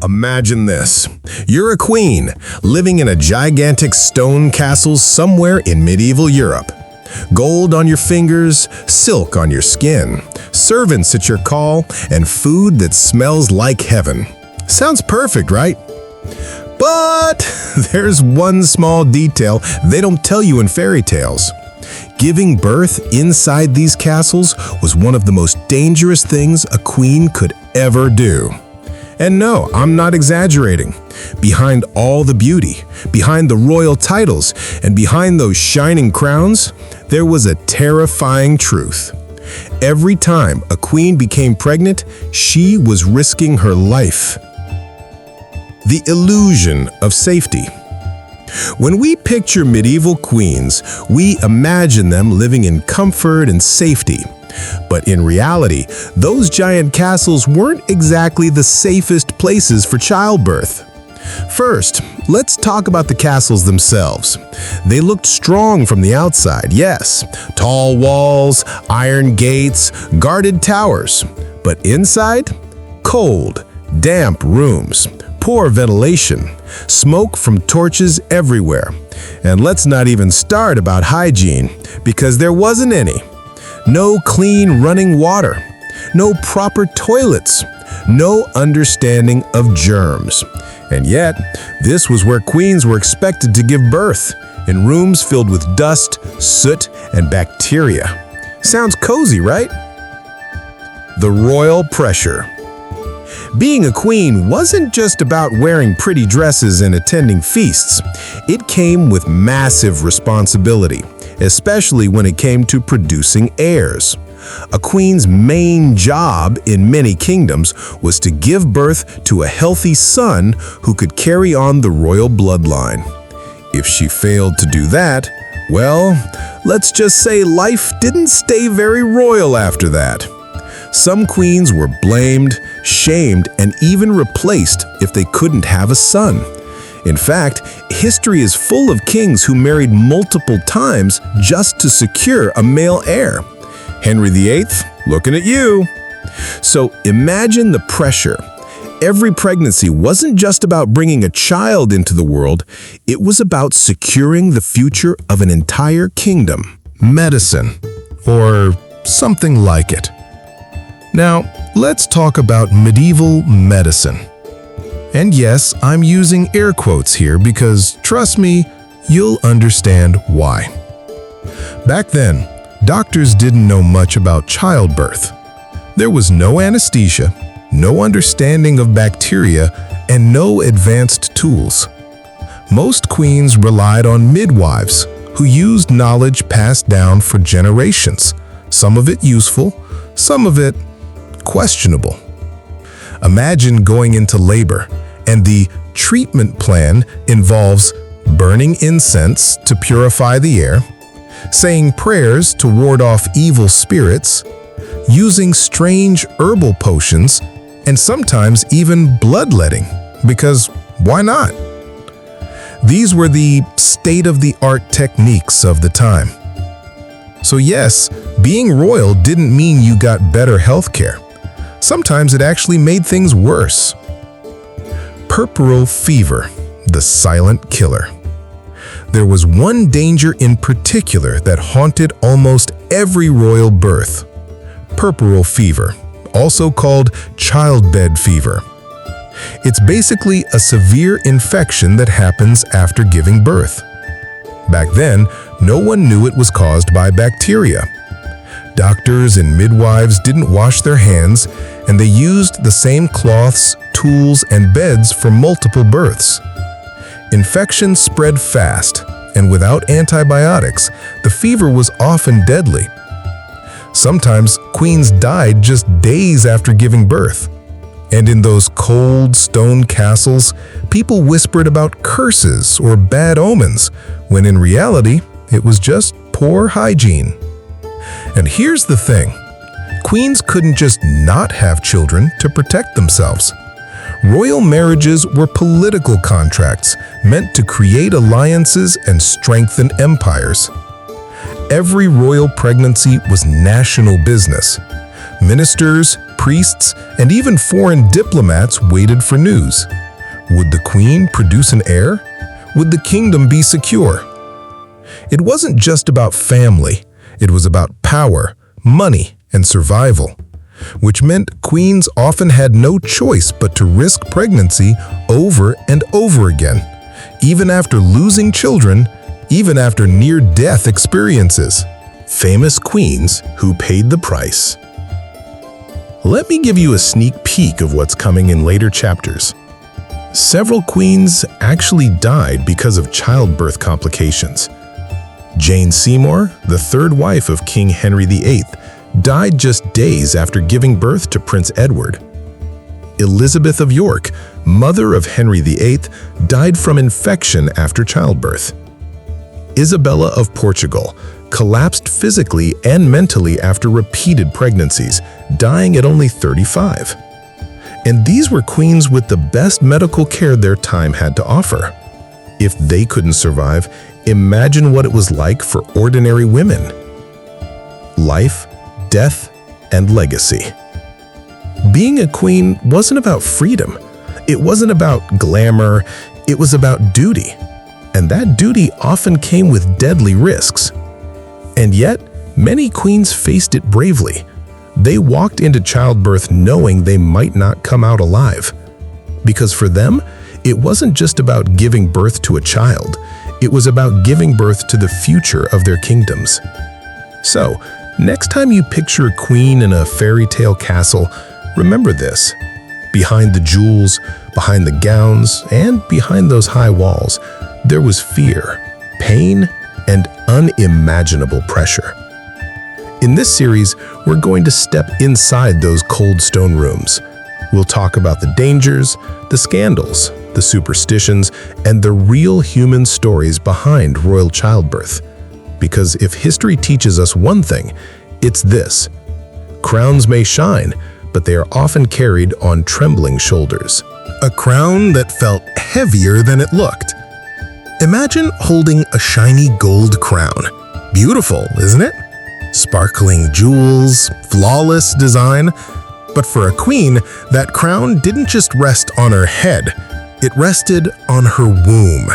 Imagine this. You're a queen, living in a gigantic stone castle somewhere in medieval Europe. Gold on your fingers, silk on your skin, servants at your call, and food that smells like heaven. Sounds perfect, right? But there's one small detail they don't tell you in fairy tales. Giving birth inside these castles was one of the most dangerous things a queen could ever do. And no, I'm not exaggerating. Behind all the beauty, behind the royal titles, and behind those shining crowns, there was a terrifying truth. Every time a queen became pregnant, she was risking her life. The illusion of safety. When we picture medieval queens, we imagine them living in comfort and safety. But in reality, those giant castles weren't exactly the safest places for childbirth. First, let's talk about the castles themselves. They looked strong from the outside, yes. Tall walls, iron gates, guarded towers. But inside? Cold, damp rooms, poor ventilation, smoke from torches everywhere. And let's not even start about hygiene, because there wasn't any. No clean running water, no proper toilets, no understanding of germs. And yet, this was where queens were expected to give birth, in rooms filled with dust, soot, and bacteria. Sounds cozy, right? The royal pressure. Being a queen wasn't just about wearing pretty dresses and attending feasts. It came with massive responsibility, especially when it came to producing heirs. A queen's main job in many kingdoms was to give birth to a healthy son who could carry on the royal bloodline. If she failed to do that, well, let's just say life didn't stay very royal after that. Some queens were blamed, shamed, and even replaced if they couldn't have a son. In fact, history is full of kings who married multiple times just to secure a male heir. Henry VIII, looking at you. So imagine the pressure. Every pregnancy wasn't just about bringing a child into the world, it was about securing the future of an entire kingdom. Medicine, or something like it. Now, let's talk about medieval medicine. And yes, I'm using air quotes here because, trust me, you'll understand why. Back then, doctors didn't know much about childbirth. There was no anesthesia, no understanding of bacteria, and no advanced tools. Most queens relied on midwives, who used knowledge passed down for generations, some of it useful, some of it questionable. Imagine going into labor, and the treatment plan involves burning incense to purify the air, saying prayers to ward off evil spirits, using strange herbal potions, and sometimes even bloodletting, because why not? These were the state-of-the-art techniques of the time. So yes, being royal didn't mean you got better healthcare. Sometimes it actually made things worse. Puerperal fever, the silent killer. There was one danger in particular that haunted almost every royal birth. Puerperal fever, also called childbed fever. It's basically a severe infection that happens after giving birth. Back then, no one knew it was caused by bacteria. Doctors and midwives didn't wash their hands, and they used the same cloths, tools, and beds for multiple births. Infections spread fast, and without antibiotics, the fever was often deadly. Sometimes queens died just days after giving birth. And in those cold stone castles, people whispered about curses or bad omens, when in reality, it was just poor hygiene. And here's the thing. Queens couldn't just not have children to protect themselves. Royal marriages were political contracts meant to create alliances and strengthen empires. Every royal pregnancy was national business. Ministers, priests, and even foreign diplomats waited for news. Would the queen produce an heir? Would the kingdom be secure? It wasn't just about family. It was about power, money, and survival, which meant queens often had no choice but to risk pregnancy over and over again, even after losing children, even after near-death experiences. Famous queens who paid the price. Let me give you a sneak peek of what's coming in later chapters. Several queens actually died because of childbirth complications. Jane Seymour, the third wife of King Henry VIII, died just days after giving birth to Prince Edward. Elizabeth of York, mother of Henry VIII, died from infection after childbirth. Isabella of Portugal collapsed physically and mentally after repeated pregnancies, dying at only 35. And these were queens with the best medical care their time had to offer. If they couldn't survive, imagine what it was like for ordinary women. Life, death, and legacy. Being a queen wasn't about freedom. It wasn't about glamour. It was about duty. And that duty often came with deadly risks. And yet, many queens faced it bravely. They walked into childbirth knowing they might not come out alive. Because for them, it wasn't just about giving birth to a child. It was about giving birth to the future of their kingdoms. So, next time you picture a queen in a fairy tale castle, remember this. Behind the jewels, behind the gowns, and behind those high walls, there was fear, pain, and unimaginable pressure. In this series, we're going to step inside those cold stone rooms. We'll talk about the dangers, the scandals, the superstitions, and the real human stories behind royal childbirth. Because if history teaches us one thing, it's this. Crowns may shine, but they are often carried on trembling shoulders. A crown that felt heavier than it looked. Imagine holding a shiny gold crown. Beautiful, isn't it? Sparkling jewels, flawless design. But for a queen, that crown didn't just rest on her head. It rested on her womb.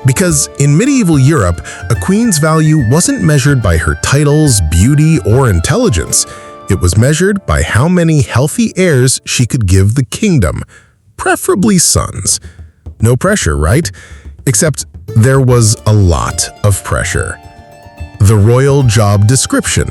Because in medieval Europe, a queen's value wasn't measured by her titles, beauty, or intelligence. It was measured by how many healthy heirs she could give the kingdom, preferably sons. No pressure, right? Except there was a lot of pressure. The royal job description.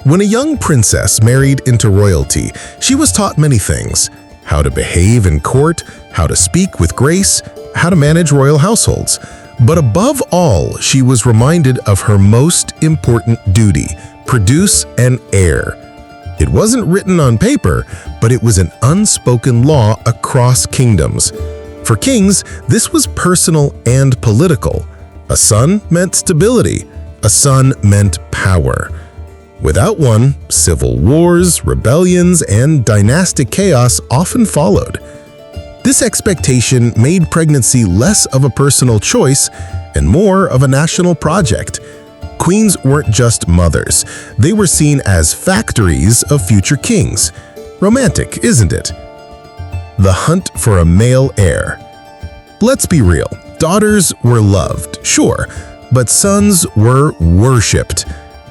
When a young princess married into royalty, she was taught many things: how to behave in court, how to speak with grace, how to manage royal households. But above all, she was reminded of her most important duty: produce an heir. It wasn't written on paper, but it was an unspoken law across kingdoms. For kings, this was personal and political. A son meant stability. A son meant power. Without one, civil wars, rebellions, and dynastic chaos often followed. This expectation made pregnancy less of a personal choice and more of a national project. Queens weren't just mothers. They were seen as factories of future kings. Romantic, isn't it? The hunt for a male heir. Let's be real. Daughters were loved, sure, but sons were worshipped.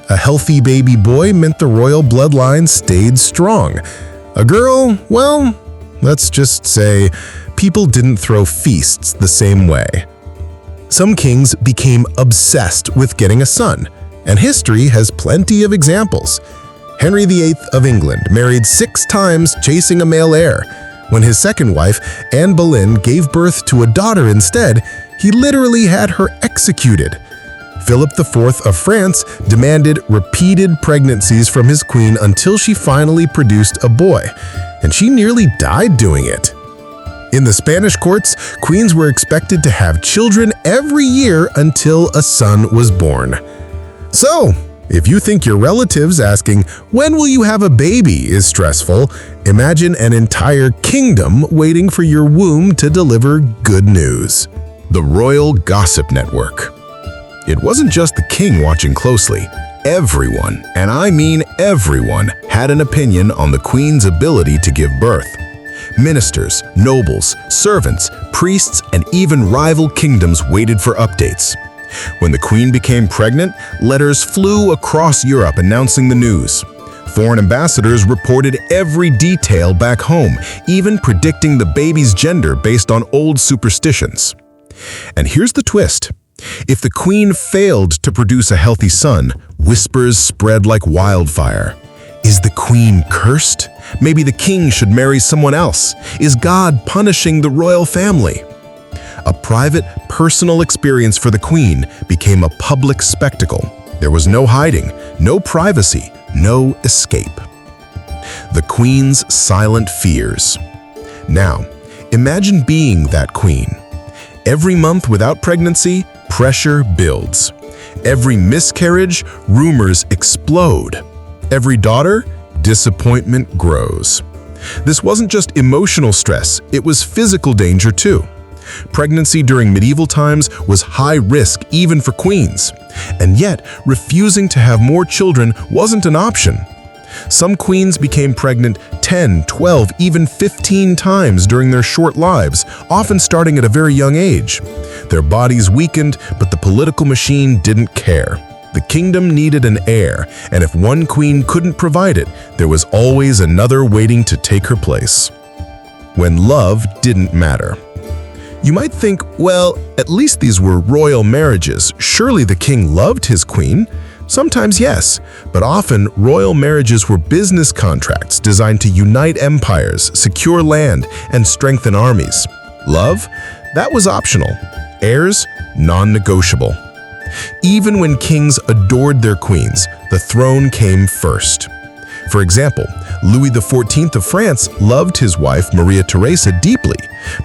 A healthy baby boy meant the royal bloodline stayed strong. A girl, well, let's just say people didn't throw feasts the same way. Some kings became obsessed with getting a son, and history has plenty of examples. Henry VIII of England married 6 times chasing a male heir. When his second wife, Anne Boleyn, gave birth to a daughter instead, he literally had her executed. Philip IV of France demanded repeated pregnancies from his queen until she finally produced a boy, and she nearly died doing it. In the Spanish courts, queens were expected to have children every year until a son was born. So, if you think your relatives asking, "When will you have a baby?" is stressful, imagine an entire kingdom waiting for your womb to deliver good news. The Royal Gossip Network. It wasn't just the king watching closely. Everyone, and I mean everyone, had an opinion on the queen's ability to give birth. Ministers, nobles, servants, priests, and even rival kingdoms waited for updates. When the queen became pregnant, letters flew across Europe announcing the news. Foreign ambassadors reported every detail back home, even predicting the baby's gender based on old superstitions. And here's the twist. If the queen failed to produce a healthy son, whispers spread like wildfire. Is the queen cursed? Maybe the king should marry someone else. Is God punishing the royal family? A private, personal experience for the queen became a public spectacle. There was no hiding, no privacy, no escape. The queen's silent fears. Now, imagine being that queen. Every month without pregnancy, pressure builds. Every miscarriage, rumors explode. Every daughter, disappointment grows. This wasn't just emotional stress, it was physical danger too. Pregnancy during medieval times was high risk even for queens, and yet refusing to have more children wasn't an option. Some queens became pregnant 10, 12, even 15 times during their short lives, often starting at a very young age. Their bodies weakened, but the political machine didn't care. The kingdom needed an heir, and if one queen couldn't provide it, there was always another waiting to take her place. When love didn't matter. You might think, well, at least these were royal marriages. Surely the king loved his queen. Sometimes yes, but often royal marriages were business contracts designed to unite empires, secure land, and strengthen armies. Love? That was optional. Heirs? Non-negotiable. Even when kings adored their queens, the throne came first. For example, Louis XIV of France loved his wife Maria Theresa deeply,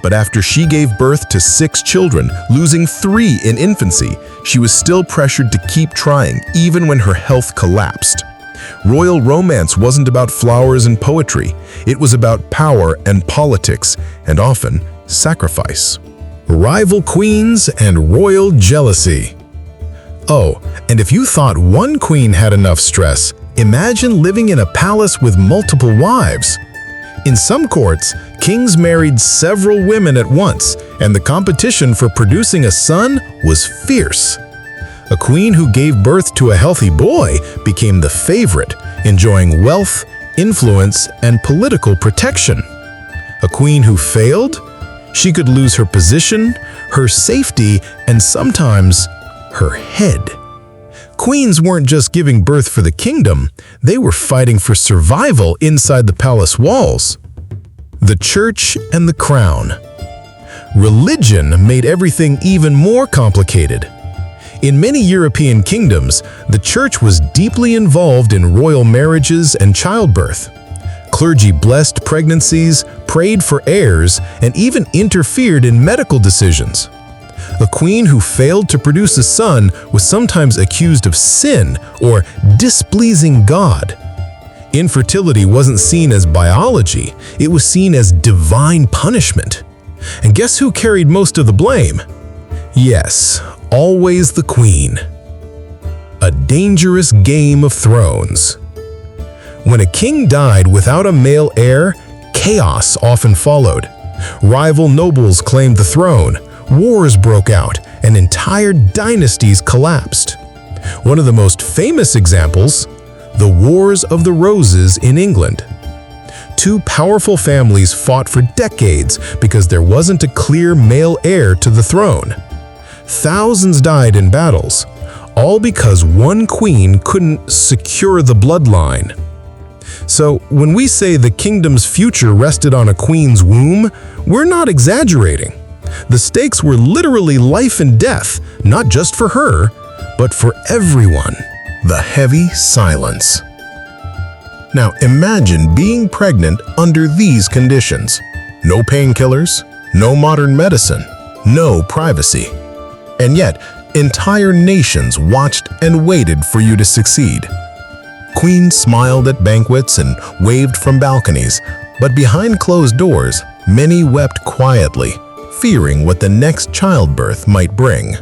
but after she gave birth to 6 children, losing 3 in infancy, she was still pressured to keep trying even when her health collapsed. Royal romance wasn't about flowers and poetry, it was about power and politics, and often sacrifice. Rival queens and royal jealousy. Oh, and if you thought one queen had enough stress, imagine living in a palace with multiple wives. In some courts, kings married several women at once, and the competition for producing a son was fierce. A queen who gave birth to a healthy boy became the favorite, enjoying wealth, influence, and political protection. A queen who failed? She could lose her position, her safety, and sometimes her head. Queens weren't just giving birth for the kingdom, they were fighting for survival inside the palace walls. The church and the crown. Religion made everything even more complicated. In many European kingdoms, the church was deeply involved in royal marriages and childbirth. Clergy blessed pregnancies, prayed for heirs, and even interfered in medical decisions. A queen who failed to produce a son was sometimes accused of sin or displeasing God. Infertility wasn't seen as biology, it was seen as divine punishment. And guess who carried most of the blame? Yes, always the queen. A dangerous game of thrones. When a king died without a male heir, chaos often followed. Rival nobles claimed the throne, wars broke out, and entire dynasties collapsed. One of the most famous examples, the Wars of the Roses in England. 2 powerful families fought for decades because there wasn't a clear male heir to the throne. Thousands died in battles, all because one queen couldn't secure the bloodline. So when we say the kingdom's future rested on a queen's womb, we're not exaggerating. The stakes were literally life and death, not just for her, but for everyone. The heavy silence. Now imagine being pregnant under these conditions. No painkillers, no modern medicine, no privacy. And yet, entire nations watched and waited for you to succeed. Queens smiled at banquets and waved from balconies, but behind closed doors, many wept quietly, fearing what the next childbirth might bring.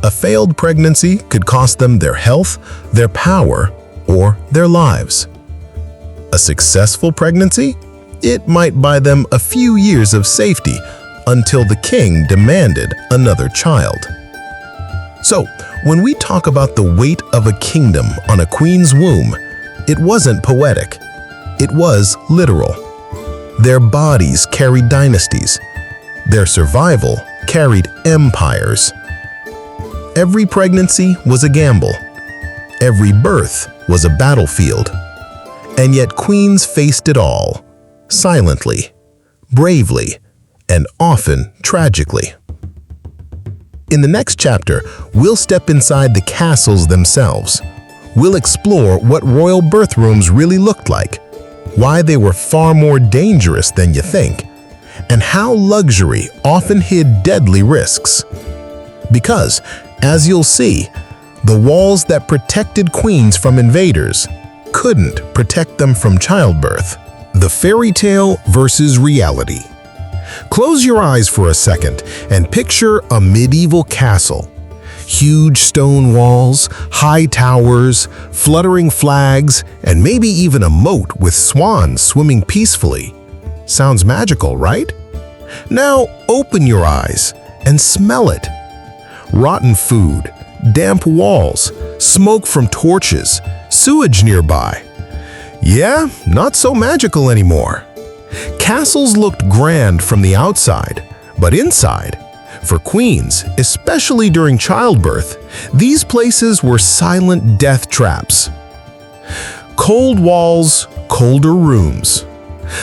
A failed pregnancy could cost them their health, their power, or their lives. A successful pregnancy? It might buy them a few years of safety until the king demanded another child. So, when we talk about the weight of a kingdom on a queen's womb, it wasn't poetic. It was literal. Their bodies carried dynasties. Their survival carried empires. Every pregnancy was a gamble. Every birth was a battlefield. And yet queens faced it all, silently, bravely, and often tragically. In the next chapter, we'll step inside the castles themselves. We'll explore what royal birth rooms really looked like, why they were far more dangerous than you think, and how luxury often hid deadly risks. Because, as you'll see, the walls that protected queens from invaders couldn't protect them from childbirth. The fairy tale versus reality. Close your eyes for a second and picture a medieval castle. Huge stone walls, high towers, fluttering flags, and maybe even a moat with swans swimming peacefully. Sounds magical, right? Now open your eyes and smell it. Rotten food, damp walls, smoke from torches, sewage nearby. Yeah, not so magical anymore. Castles looked grand from the outside, but inside, for queens, especially during childbirth, these places were silent death traps. Cold walls, colder rooms.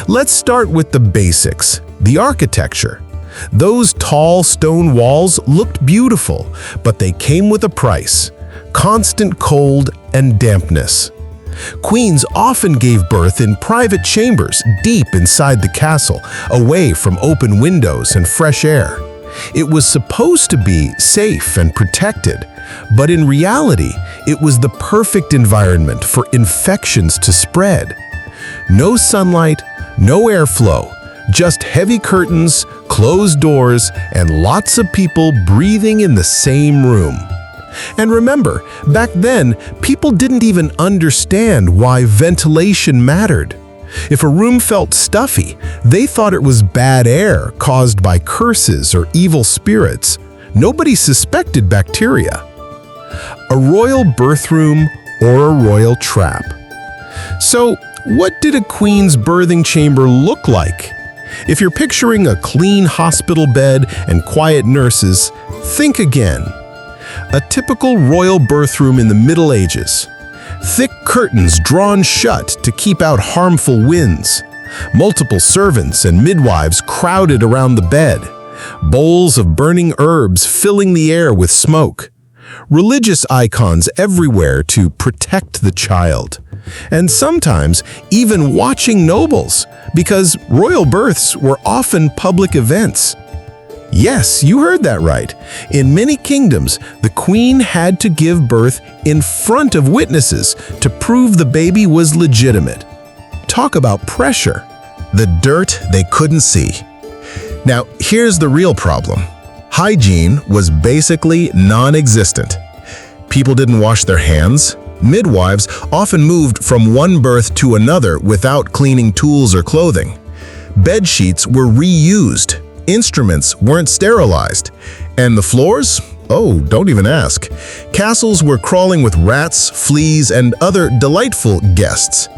Let's start with the basics, the architecture. Those tall stone walls looked beautiful, but they came with a price: constant cold and dampness. Queens often gave birth in private chambers deep inside the castle, away from open windows and fresh air. It was supposed to be safe and protected, but in reality, it was the perfect environment for infections to spread. No sunlight, no airflow, just heavy curtains, closed doors, and lots of people breathing in the same room. And remember, back then, people didn't even understand why ventilation mattered. If a room felt stuffy, they thought it was bad air caused by curses or evil spirits. Nobody suspected bacteria. A royal birth room or a royal trap. So, what did a queen's birthing chamber look like? If you're picturing a clean hospital bed and quiet nurses, think again. A typical royal birth room in the Middle Ages. Thick curtains drawn shut to keep out harmful winds. Multiple servants and midwives crowded around the bed. Bowls of burning herbs filling the air with smoke. Religious icons everywhere to protect the child. And sometimes even watching nobles, because royal births were often public events. Yes, you heard that right. In many kingdoms, the queen had to give birth in front of witnesses to prove the baby was legitimate. Talk about pressure. The dirt they couldn't see. Now, here's the real problem. Hygiene was basically non-existent. People didn't wash their hands. Midwives often moved from one birth to another without cleaning tools or clothing. Bed sheets were reused. Instruments weren't sterilized. And the floors? Oh, don't even ask. Castles were crawling with rats, fleas, and other delightful guests.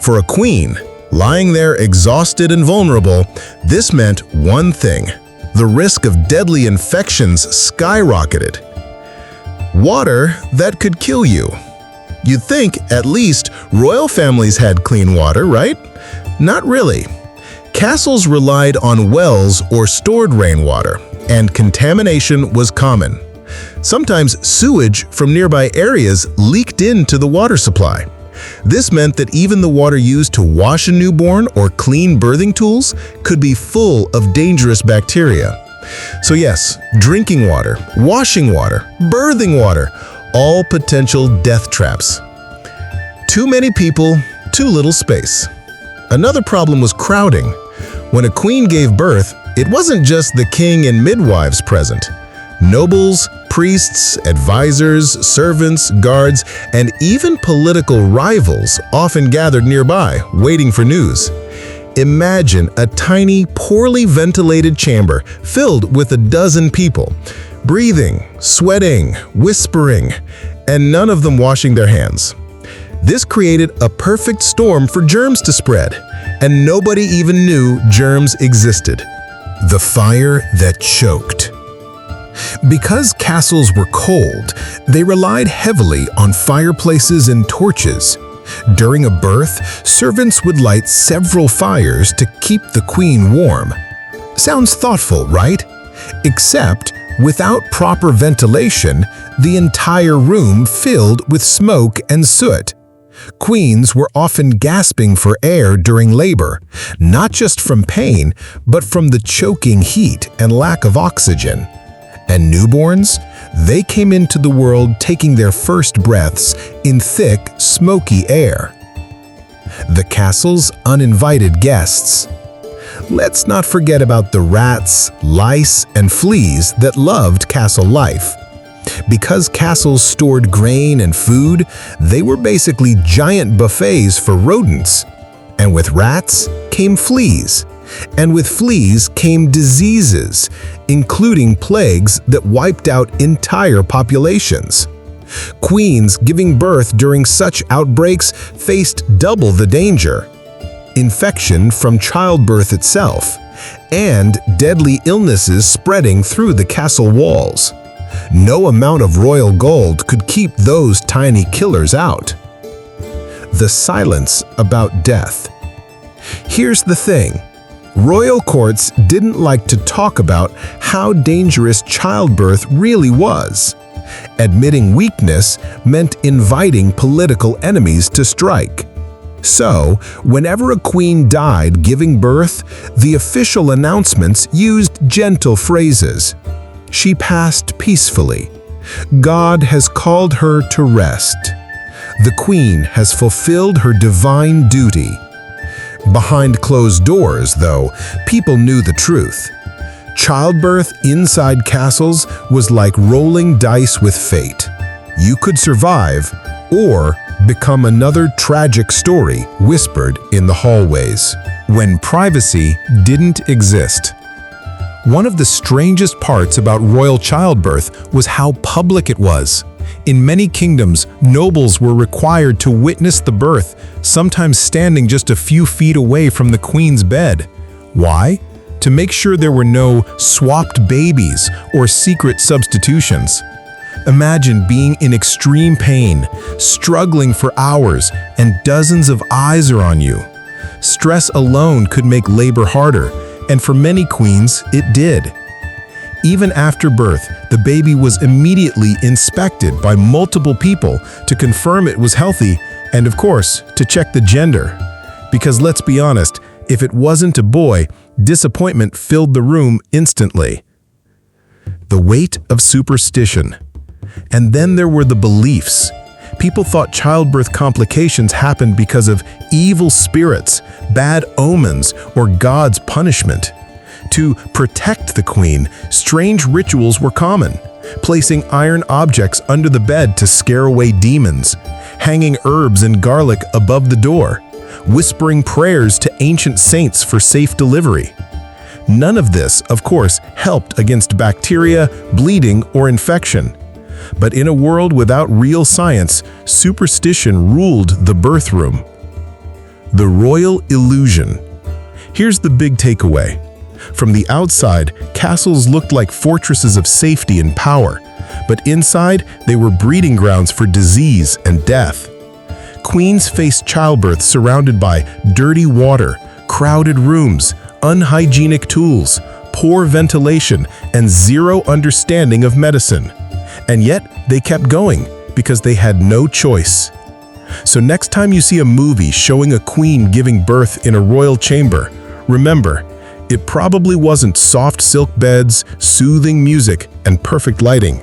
For a queen, lying there exhausted and vulnerable, this meant one thing: the risk of deadly infections skyrocketed. Water that could kill you. You'd think at least royal families had clean water, right? Not really. Castles relied on wells or stored rainwater, and contamination was common. Sometimes sewage from nearby areas leaked into the water supply. This meant that even the water used to wash a newborn or clean birthing tools could be full of dangerous bacteria. So yes, drinking water, washing water, birthing water, all potential death traps. Too many people, too little space. Another problem was crowding. When a queen gave birth, it wasn't just the king and midwives present. Nobles, Priests, advisors, servants, guards, and even political rivals often gathered nearby, waiting for news. Imagine a tiny, poorly ventilated chamber filled with 12 people, breathing, sweating, whispering, and none of them washing their hands. This created a perfect storm for germs to spread, and nobody even knew germs existed. The fire that choked. Because castles were cold, they relied heavily on fireplaces and torches. During a birth, servants would light several fires to keep the queen warm. Sounds thoughtful, right? Except, without proper ventilation, the entire room filled with smoke and soot. Queens were often gasping for air during labor, not just from pain, but from the choking heat and lack of oxygen. And newborns? They came into the world taking their first breaths in thick, smoky air. The castle's uninvited guests. Let's not forget about the rats, lice, and fleas that loved castle life. Because castles stored grain and food, they were basically giant buffets for rodents. And with rats came fleas. And with fleas came diseases, including plagues that wiped out entire populations. Queens giving birth during such outbreaks faced double the danger: infection from childbirth itself, and deadly illnesses spreading through the castle walls. No amount of royal gold could keep those tiny killers out. The silence about death. Here's the thing. Royal courts didn't like to talk about how dangerous childbirth really was. Admitting weakness meant inviting political enemies to strike. So, whenever a queen died giving birth, the official announcements used gentle phrases. She passed peacefully. God has called her to rest. The queen has fulfilled her divine duty. Behind closed doors, though, people knew the truth. Childbirth inside castles was like rolling dice with fate. You could survive or become another tragic story whispered in the hallways. When privacy didn't exist. One of the strangest parts about royal childbirth was how public it was. In many kingdoms, nobles were required to witness the birth, sometimes standing just a few feet away from the queen's bed. Why? To make sure there were no swapped babies or secret substitutions. Imagine being in extreme pain, struggling for hours, and dozens of eyes are on you. Stress alone could make labor harder, and for many queens, it did. Even after birth, the baby was immediately inspected by multiple people to confirm it was healthy and, of course, to check the gender. Because let's be honest, if it wasn't a boy, disappointment filled the room instantly. The weight of superstition. And then there were the beliefs. People thought childbirth complications happened because of evil spirits, bad omens, or God's punishment. To protect the queen, strange rituals were common, placing iron objects under the bed to scare away demons, hanging herbs and garlic above the door, whispering prayers to ancient saints for safe delivery. None of this, of course, helped against bacteria, bleeding, or infection. But in a world without real science, superstition ruled the birth room. The royal illusion. Here's the big takeaway. From the outside, castles looked like fortresses of safety and power, but inside, they were breeding grounds for disease and death. Queens faced childbirth surrounded by dirty water, crowded rooms, unhygienic tools, poor ventilation, and zero understanding of medicine. And yet, they kept going because they had no choice. So next time you see a movie showing a queen giving birth in a royal chamber, remember, it probably wasn't soft silk beds, soothing music, and perfect lighting.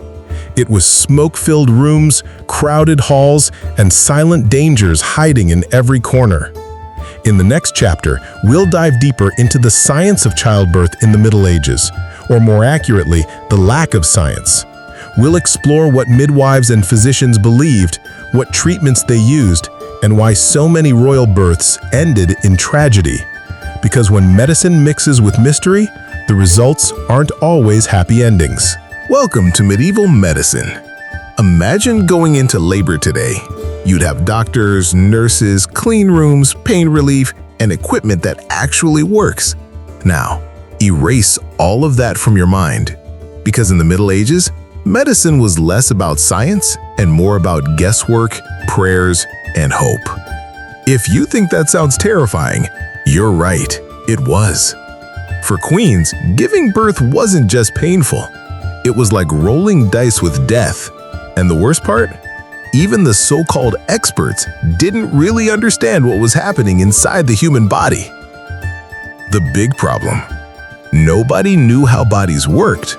It was smoke-filled rooms, crowded halls, and silent dangers hiding in every corner. In the next chapter, we'll dive deeper into the science of childbirth in the Middle Ages, or more accurately, the lack of science. We'll explore what midwives and physicians believed, what treatments they used, and why so many royal births ended in tragedy. Because when medicine mixes with mystery, the results aren't always happy endings. Welcome to medieval medicine. Imagine going into labor today. You'd have doctors, nurses, clean rooms, pain relief, and equipment that actually works. Now, erase all of that from your mind. Because in the Middle Ages, medicine was less about science and more about guesswork, prayers, and hope. If you think that sounds terrifying, you're right, it was. For queens, giving birth wasn't just painful. It was like rolling dice with death. And the worst part? Even the so-called experts didn't really understand what was happening inside the human body. The big problem: nobody knew how bodies worked.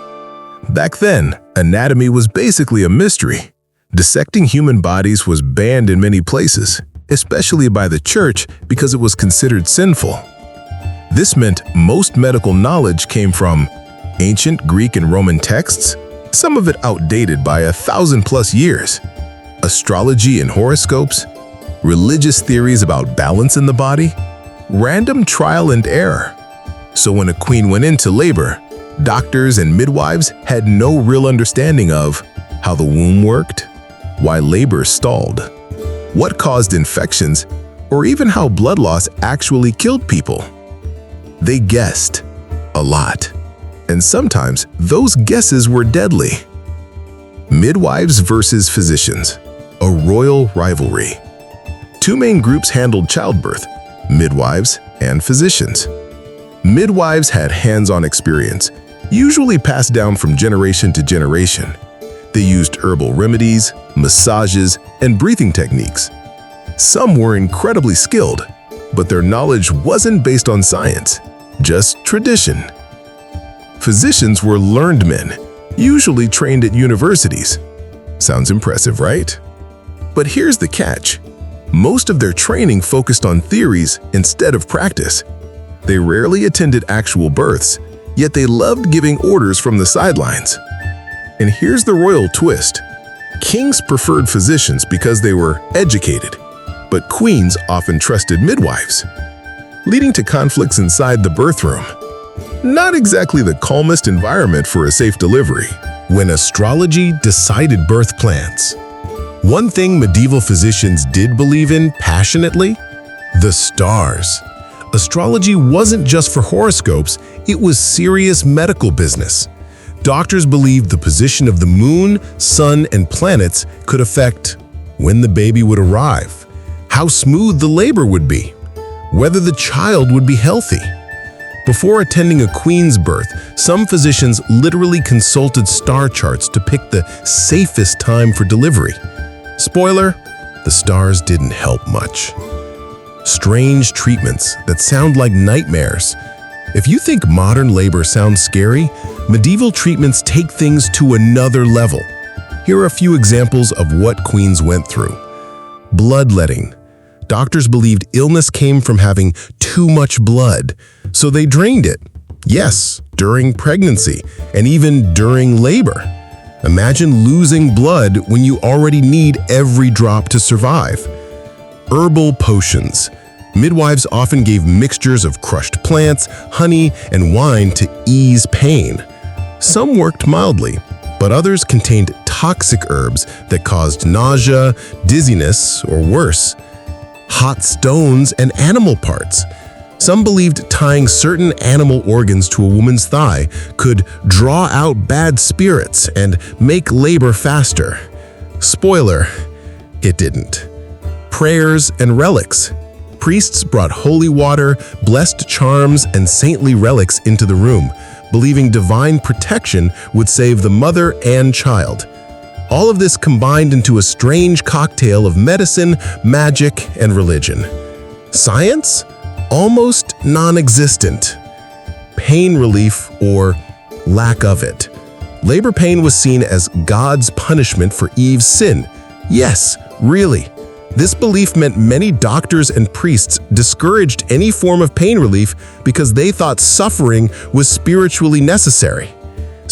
Back then, anatomy was basically a mystery. Dissecting human bodies was banned in many places, especially by the church because it was considered sinful. This meant most medical knowledge came from ancient Greek and Roman texts, some of it outdated by 1,000+ years, astrology and horoscopes, religious theories about balance in the body, random trial and error. So when a queen went into labor, doctors and midwives had no real understanding of how the womb worked, why labor stalled, what caused infections, or even how blood loss actually killed people. They guessed a lot, and sometimes those guesses were deadly. Midwives versus physicians, a royal rivalry. Two main groups handled childbirth: midwives and physicians. Midwives had hands-on experience, usually passed down from generation to generation. They used herbal remedies, massages, and breathing techniques. Some were incredibly skilled, but their knowledge wasn't based on science, just tradition. Physicians were learned men, usually trained at universities. Sounds impressive, right? But here's the catch. Most of their training focused on theories instead of practice. They rarely attended actual births, yet they loved giving orders from the sidelines. And here's the royal twist. Kings preferred physicians because they were educated, but queens often trusted midwives, leading to conflicts inside the birth room. Not exactly the calmest environment for a safe delivery. When astrology decided birth plans. One thing medieval physicians did believe in passionately: the stars. Astrology wasn't just for horoscopes, it was serious medical business. Doctors believed the position of the moon, sun, and planets could affect when the baby would arrive, how smooth the labor would be, whether the child would be healthy. Before attending a queen's birth, some physicians literally consulted star charts to pick the safest time for delivery. Spoiler, the stars didn't help much. Strange treatments that sound like nightmares. If you think modern labor sounds scary, medieval treatments take things to another level. Here are a few examples of what queens went through. Bloodletting. Doctors believed illness came from having too much blood, so they drained it. Yes, during pregnancy and even during labor. Imagine losing blood when you already need every drop to survive. Herbal potions. Midwives often gave mixtures of crushed plants, honey, and wine to ease pain. Some worked mildly, but others contained toxic herbs that caused nausea, dizziness, or worse. Hot stones and animal parts. Some believed tying certain animal organs to a woman's thigh could draw out bad spirits and make labor faster. Spoiler, it didn't. Prayers and relics. Priests brought holy water, blessed charms, and saintly relics into the room, believing divine protection would save the mother and child. All of this combined into a strange cocktail of medicine, magic, and religion. Science? Almost non-existent. Pain relief, or lack of it. Labor pain was seen as God's punishment for Eve's sin. Yes, really. This belief meant many doctors and priests discouraged any form of pain relief because they thought suffering was spiritually necessary.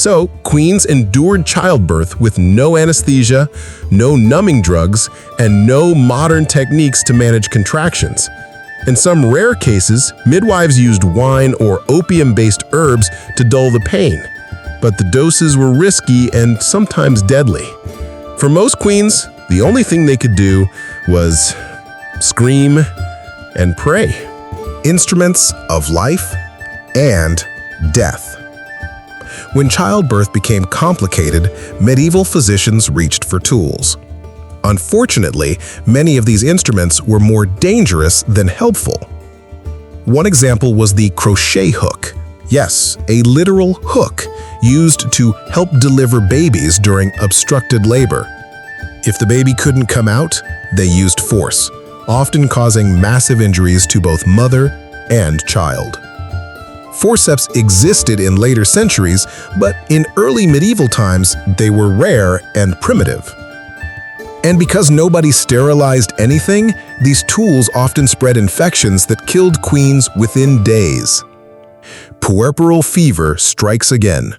So, queens endured childbirth with no anesthesia, no numbing drugs, and no modern techniques to manage contractions. In some rare cases, midwives used wine or opium-based herbs to dull the pain, but the doses were risky and sometimes deadly. For most queens, the only thing they could do was scream and pray. Instruments of life and death. When childbirth became complicated, medieval physicians reached for tools. Unfortunately, many of these instruments were more dangerous than helpful. One example was the crochet hook. Yes, a literal hook used to help deliver babies during obstructed labor. If the baby couldn't come out, they used force, often causing massive injuries to both mother and child. Forceps existed in later centuries, but in early medieval times, they were rare and primitive. And because nobody sterilized anything, these tools often spread infections that killed queens within days. Puerperal fever strikes again.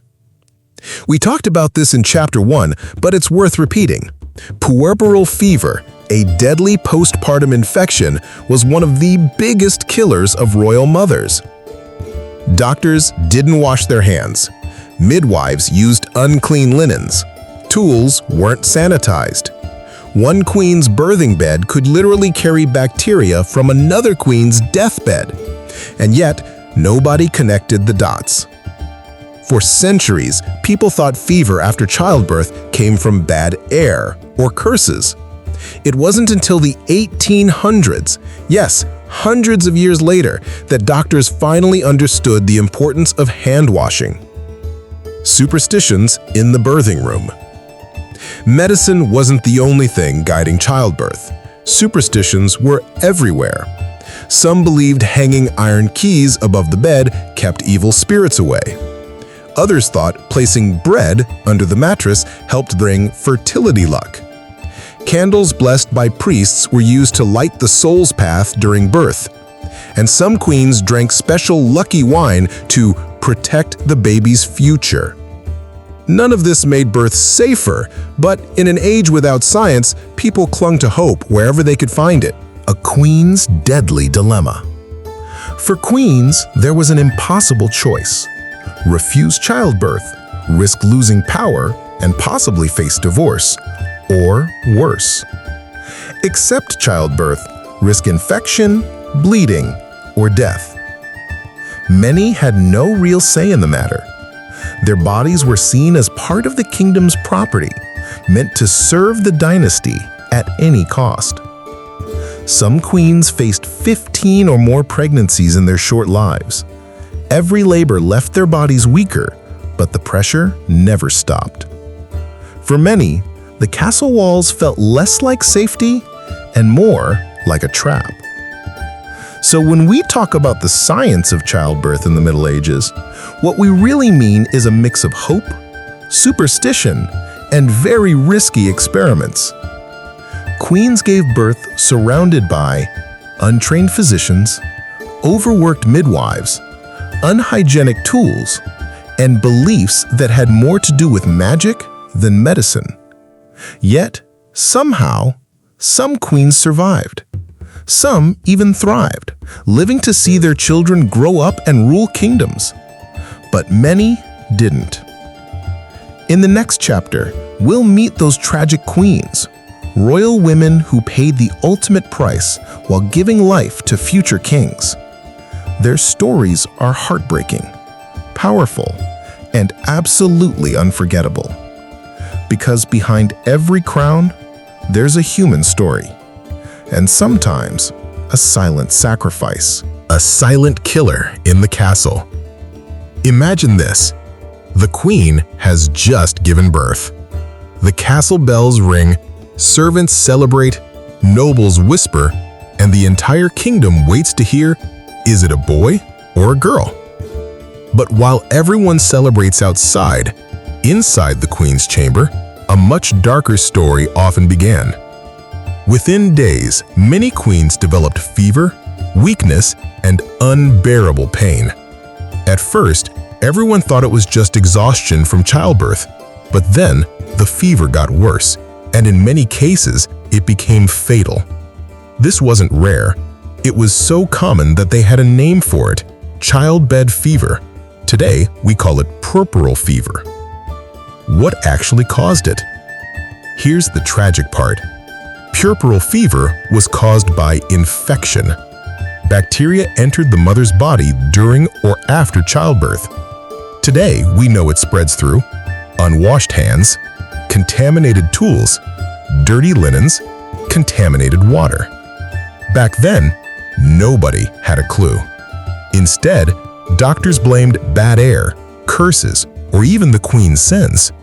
We talked about this in Chapter 1, but it's worth repeating. Puerperal fever, a deadly postpartum infection, was one of the biggest killers of royal mothers. Doctors didn't wash their hands. Midwives used unclean linens. Tools weren't sanitized. One queen's birthing bed could literally carry bacteria from another queen's deathbed. And yet, nobody connected the dots. For centuries, people thought fever after childbirth came from bad air or curses. It wasn't until the 1800s, yes, hundreds of years later, that doctors finally understood the importance of hand washing. Superstitions in the birthing room. Medicine wasn't the only thing guiding childbirth. Superstitions were everywhere. Some believed hanging iron keys above the bed kept evil spirits away. Others thought placing bread under the mattress helped bring fertility luck. Candles blessed by priests were used to light the soul's path during birth. And some queens drank special lucky wine to protect the baby's future. None of this made birth safer, but in an age without science, people clung to hope wherever they could find it. A queen's deadly dilemma. For queens, there was an impossible choice. Refuse childbirth, risk losing power, and possibly face divorce. Or worse. Accept childbirth, risk infection, bleeding, or death. Many had no real say in the matter. Their bodies were seen as part of the kingdom's property, meant to serve the dynasty at any cost. Some queens faced 15 or more pregnancies in their short lives. Every labor left their bodies weaker, but the pressure never stopped. For many, the castle walls felt less like safety and more like a trap. So when we talk about the science of childbirth in the Middle Ages, what we really mean is a mix of hope, superstition, and very risky experiments. Queens gave birth surrounded by untrained physicians, overworked midwives, unhygienic tools, and beliefs that had more to do with magic than medicine. Yet, somehow, some queens survived. Some even thrived, living to see their children grow up and rule kingdoms. But many didn't. In the next chapter, we'll meet those tragic queens, royal women who paid the ultimate price while giving life to future kings. Their stories are heartbreaking, powerful, and absolutely unforgettable. Because behind every crown, there's a human story. And sometimes, a silent sacrifice. A silent killer in the castle. Imagine this. The queen has just given birth. The castle bells ring, servants celebrate, nobles whisper, and the entire kingdom waits to hear, is it a boy or a girl? But while everyone celebrates outside, inside the queen's chamber, a much darker story often began. Within days, many queens developed fever, weakness, and unbearable pain. At first, Everyone thought it was just exhaustion from childbirth, but then the fever got worse, and in many cases, it became fatal. This wasn't rare. It was so common that they had a name for it, childbed fever. Today, we call it puerperal fever. What actually caused it? Here's the tragic part. Puerperal fever was caused by infection. Bacteria entered the mother's body during or after childbirth. Today, we know it spreads through unwashed hands, contaminated tools, dirty linens, contaminated water. Back then, nobody had a clue. Instead, doctors blamed bad air, curses, or even the queen's sins.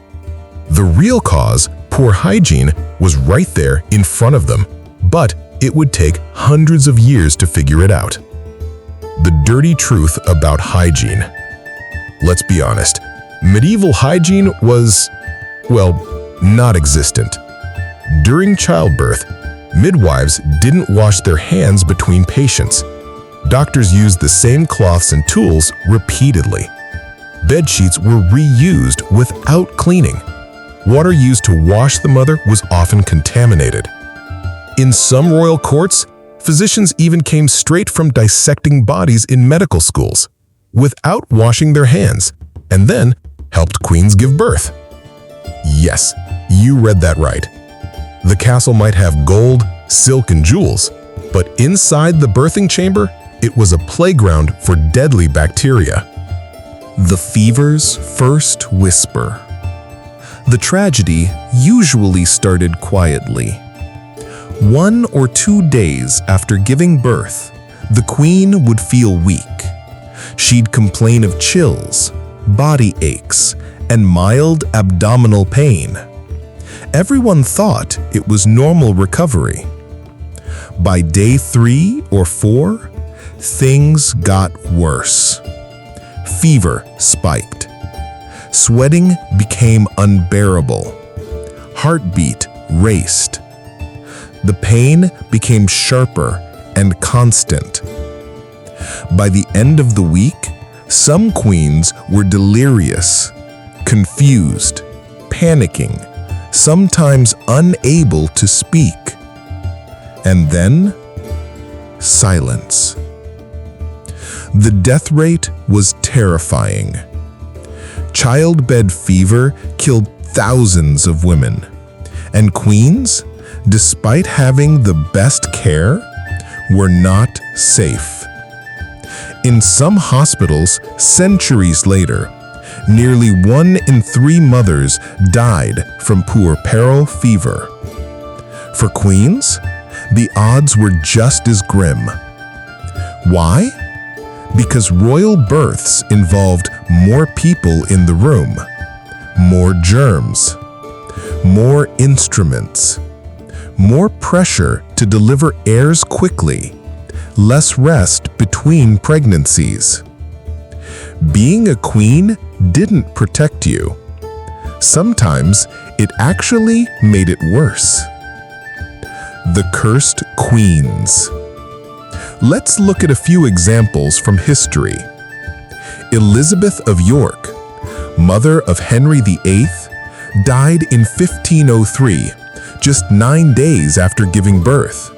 The real cause, poor hygiene, was right there in front of them, but it would take hundreds of years to figure it out. The dirty truth about hygiene. Let's be honest, medieval hygiene was, well, non-existent. During childbirth, midwives didn't wash their hands between patients. Doctors used the same cloths and tools repeatedly. Bed sheets were reused without cleaning. Water used to wash the mother was often contaminated. In some royal courts, physicians even came straight from dissecting bodies in medical schools, without washing their hands, and then helped queens give birth. Yes, you read that right. The castle might have gold, silk, and jewels, but inside the birthing chamber, it was a playground for deadly bacteria. The fever's first whisper. The tragedy usually started quietly. 1 or 2 days after giving birth, the queen would feel weak. She'd complain of chills, body aches, and mild abdominal pain. Everyone thought it was normal recovery. By day 3 or 4, things got worse. Fever spiked. Sweating became unbearable. Heartbeat raced. The pain became sharper and constant. By the end of the week, some queens were delirious, confused, panicking, sometimes unable to speak. And then, silence. The death rate was terrifying. Childbed fever killed thousands of women, and queens, despite having the best care, were not safe. In some hospitals, centuries later, nearly 1 in 3 mothers died from puerperal fever. For queens, the odds were just as grim. Why? Because royal births involved more people in the room, more germs, more instruments, more pressure to deliver heirs quickly, less rest between pregnancies. Being a queen didn't protect you. Sometimes it actually made it worse. The cursed queens. Let's look at a few examples from history. Elizabeth of York, mother of Henry VIII, died in 1503, just 9 days after giving birth.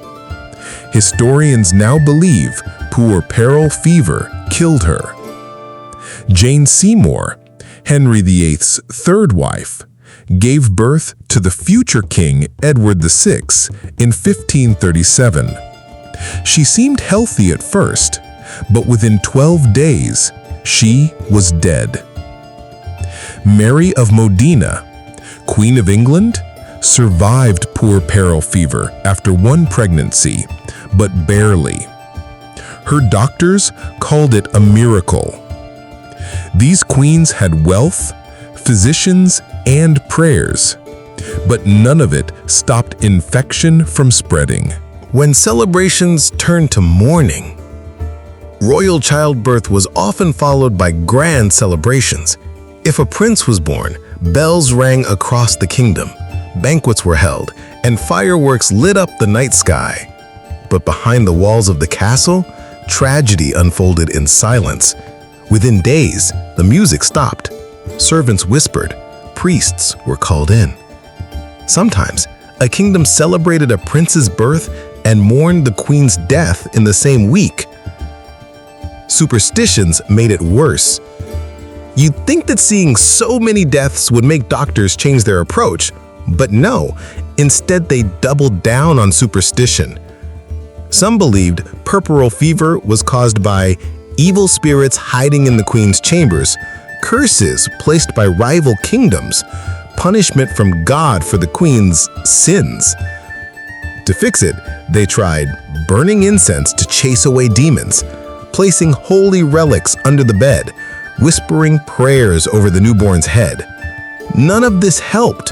Historians now believe puerperal fever killed her. Jane Seymour, Henry VIII's third wife, gave birth to the future King Edward VI in 1537. She seemed healthy at first, but within 12 days, she was dead. Mary of Modena, Queen of England, survived puerperal fever after 1 pregnancy, but barely. Her doctors called it a miracle. These queens had wealth, physicians, and prayers, but none of it stopped infection from spreading. When celebrations turned to mourning, royal childbirth was often followed by grand celebrations. If a prince was born, bells rang across the kingdom, banquets were held, and fireworks lit up the night sky. But behind the walls of the castle, tragedy unfolded in silence. Within days, the music stopped. Servants whispered. Priests were called in. Sometimes, a kingdom celebrated a prince's birth and mourned the queen's death in the same week. Superstitions made it worse. You'd think that seeing so many deaths would make doctors change their approach, but no, instead they doubled down on superstition. Some believed puerperal fever was caused by evil spirits hiding in the queen's chambers, curses placed by rival kingdoms, punishment from God for the queen's sins. To fix it, they tried burning incense to chase away demons, placing holy relics under the bed, whispering prayers over the newborn's head. None of this helped.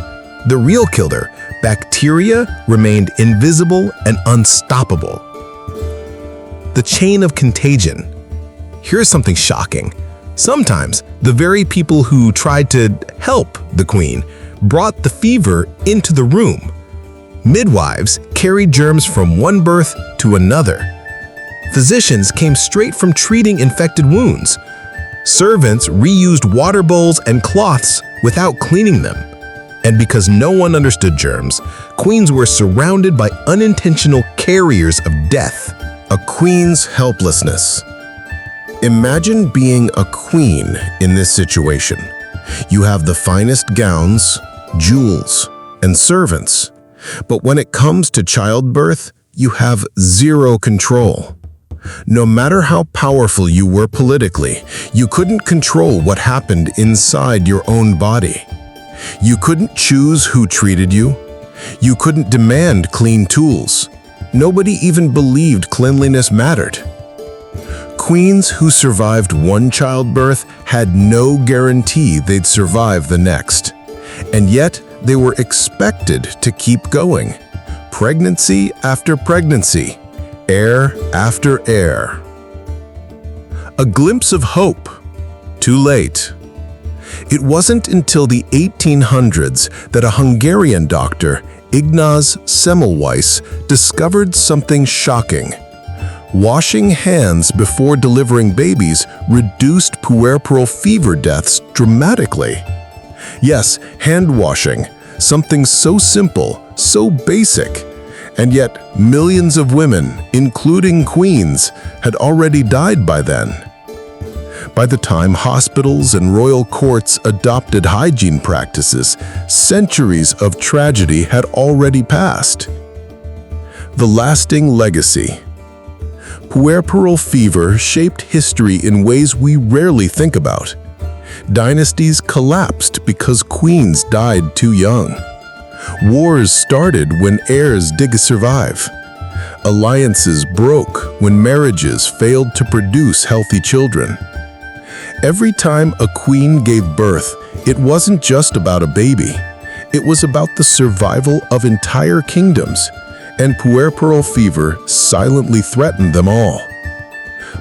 The real killer, bacteria, remained invisible and unstoppable. The chain of contagion. Here's something shocking. Sometimes, the very people who tried to help the queen brought the fever into the room. Midwives carried germs from one birth to another. Physicians came straight from treating infected wounds. Servants reused water bowls and cloths without cleaning them. And because no one understood germs, queens were surrounded by unintentional carriers of death. A queen's helplessness. Imagine being a queen in this situation. You have the finest gowns, jewels, and servants. But when it comes to childbirth, you have zero control. No matter how powerful you were politically, you couldn't control what happened inside your own body. You couldn't choose who treated you. You couldn't demand clean tools. Nobody even believed cleanliness mattered. Queens who survived one childbirth had no guarantee they'd survive the next. And yet, they were expected to keep going. Pregnancy after pregnancy, heir after heir. A glimpse of hope. Too late. It wasn't until the 1800s that a Hungarian doctor, Ignaz Semmelweis, discovered something shocking. Washing hands before delivering babies reduced puerperal fever deaths dramatically. Yes, hand washing, something so simple, so basic, and yet millions of women, including queens, had already died by then. By the time hospitals and royal courts adopted hygiene practices, centuries of tragedy had already passed. The lasting legacy. Puerperal fever shaped history in ways we rarely think about. Dynasties collapsed because queens died too young. Wars started when heirs didn't survive. Alliances broke when marriages failed to produce healthy children. Every time a queen gave birth, it wasn't just about a baby. It was about the survival of entire kingdoms, and puerperal fever silently threatened them all.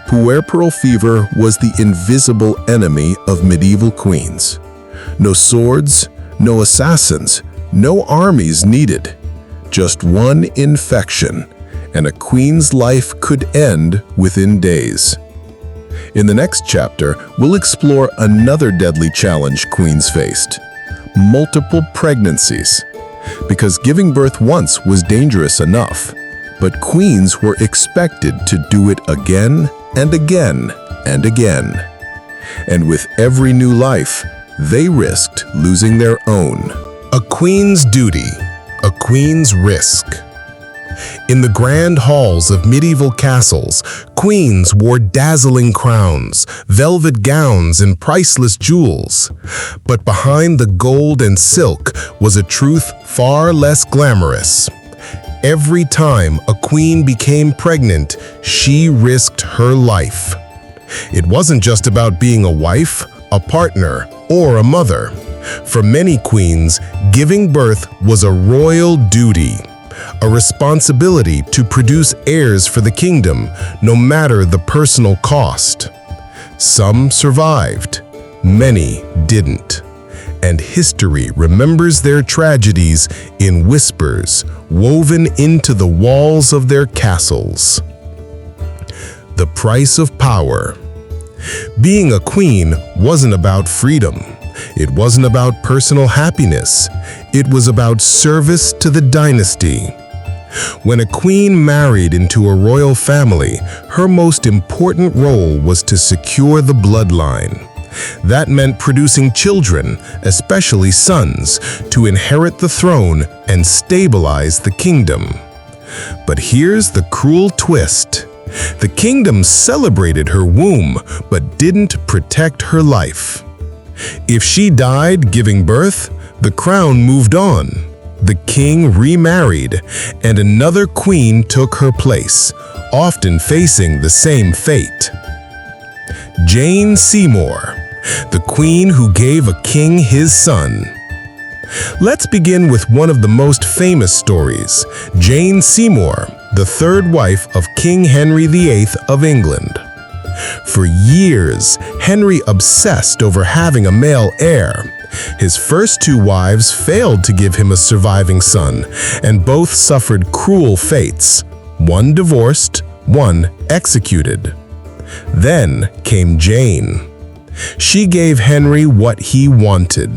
Puerperal fever was the invisible enemy of medieval queens. No swords, no assassins, no armies needed. Just one infection, and a queen's life could end within days. In the next chapter, we'll explore another deadly challenge queens faced: multiple pregnancies. Because giving birth once was dangerous enough, but queens were expected to do it again and again and again. And with every new life, they risked losing their own. A queen's duty, a queen's risk. In the grand halls of medieval castles, queens wore dazzling crowns, velvet gowns, and priceless jewels. But behind the gold and silk was a truth far less glamorous. Every time a queen became pregnant, she risked her life. It wasn't just about being a wife, a partner, or a mother. For many queens, giving birth was a royal duty. A responsibility to produce heirs for the kingdom, no matter the personal cost. Some survived, many didn't. And history remembers their tragedies in whispers woven into the walls of their castles. The price of power. Being a queen wasn't about freedom. It wasn't about personal happiness. It was about service to the dynasty. When a queen married into a royal family, her most important role was to secure the bloodline. That meant producing children, especially sons, to inherit the throne and stabilize the kingdom. But here's the cruel twist. The kingdom celebrated her womb, but didn't protect her life. If she died giving birth, the crown moved on. The king remarried, and another queen took her place, often facing the same fate. Jane Seymour, the queen who gave a king his son. Let's begin with one of the most famous stories, Jane Seymour, the third wife of King Henry VIII of England. For years, Henry obsessed over having a male heir. His first two wives failed to give him a surviving son, and both suffered cruel fates. One divorced, one executed. Then came Jane. She gave Henry what he wanted,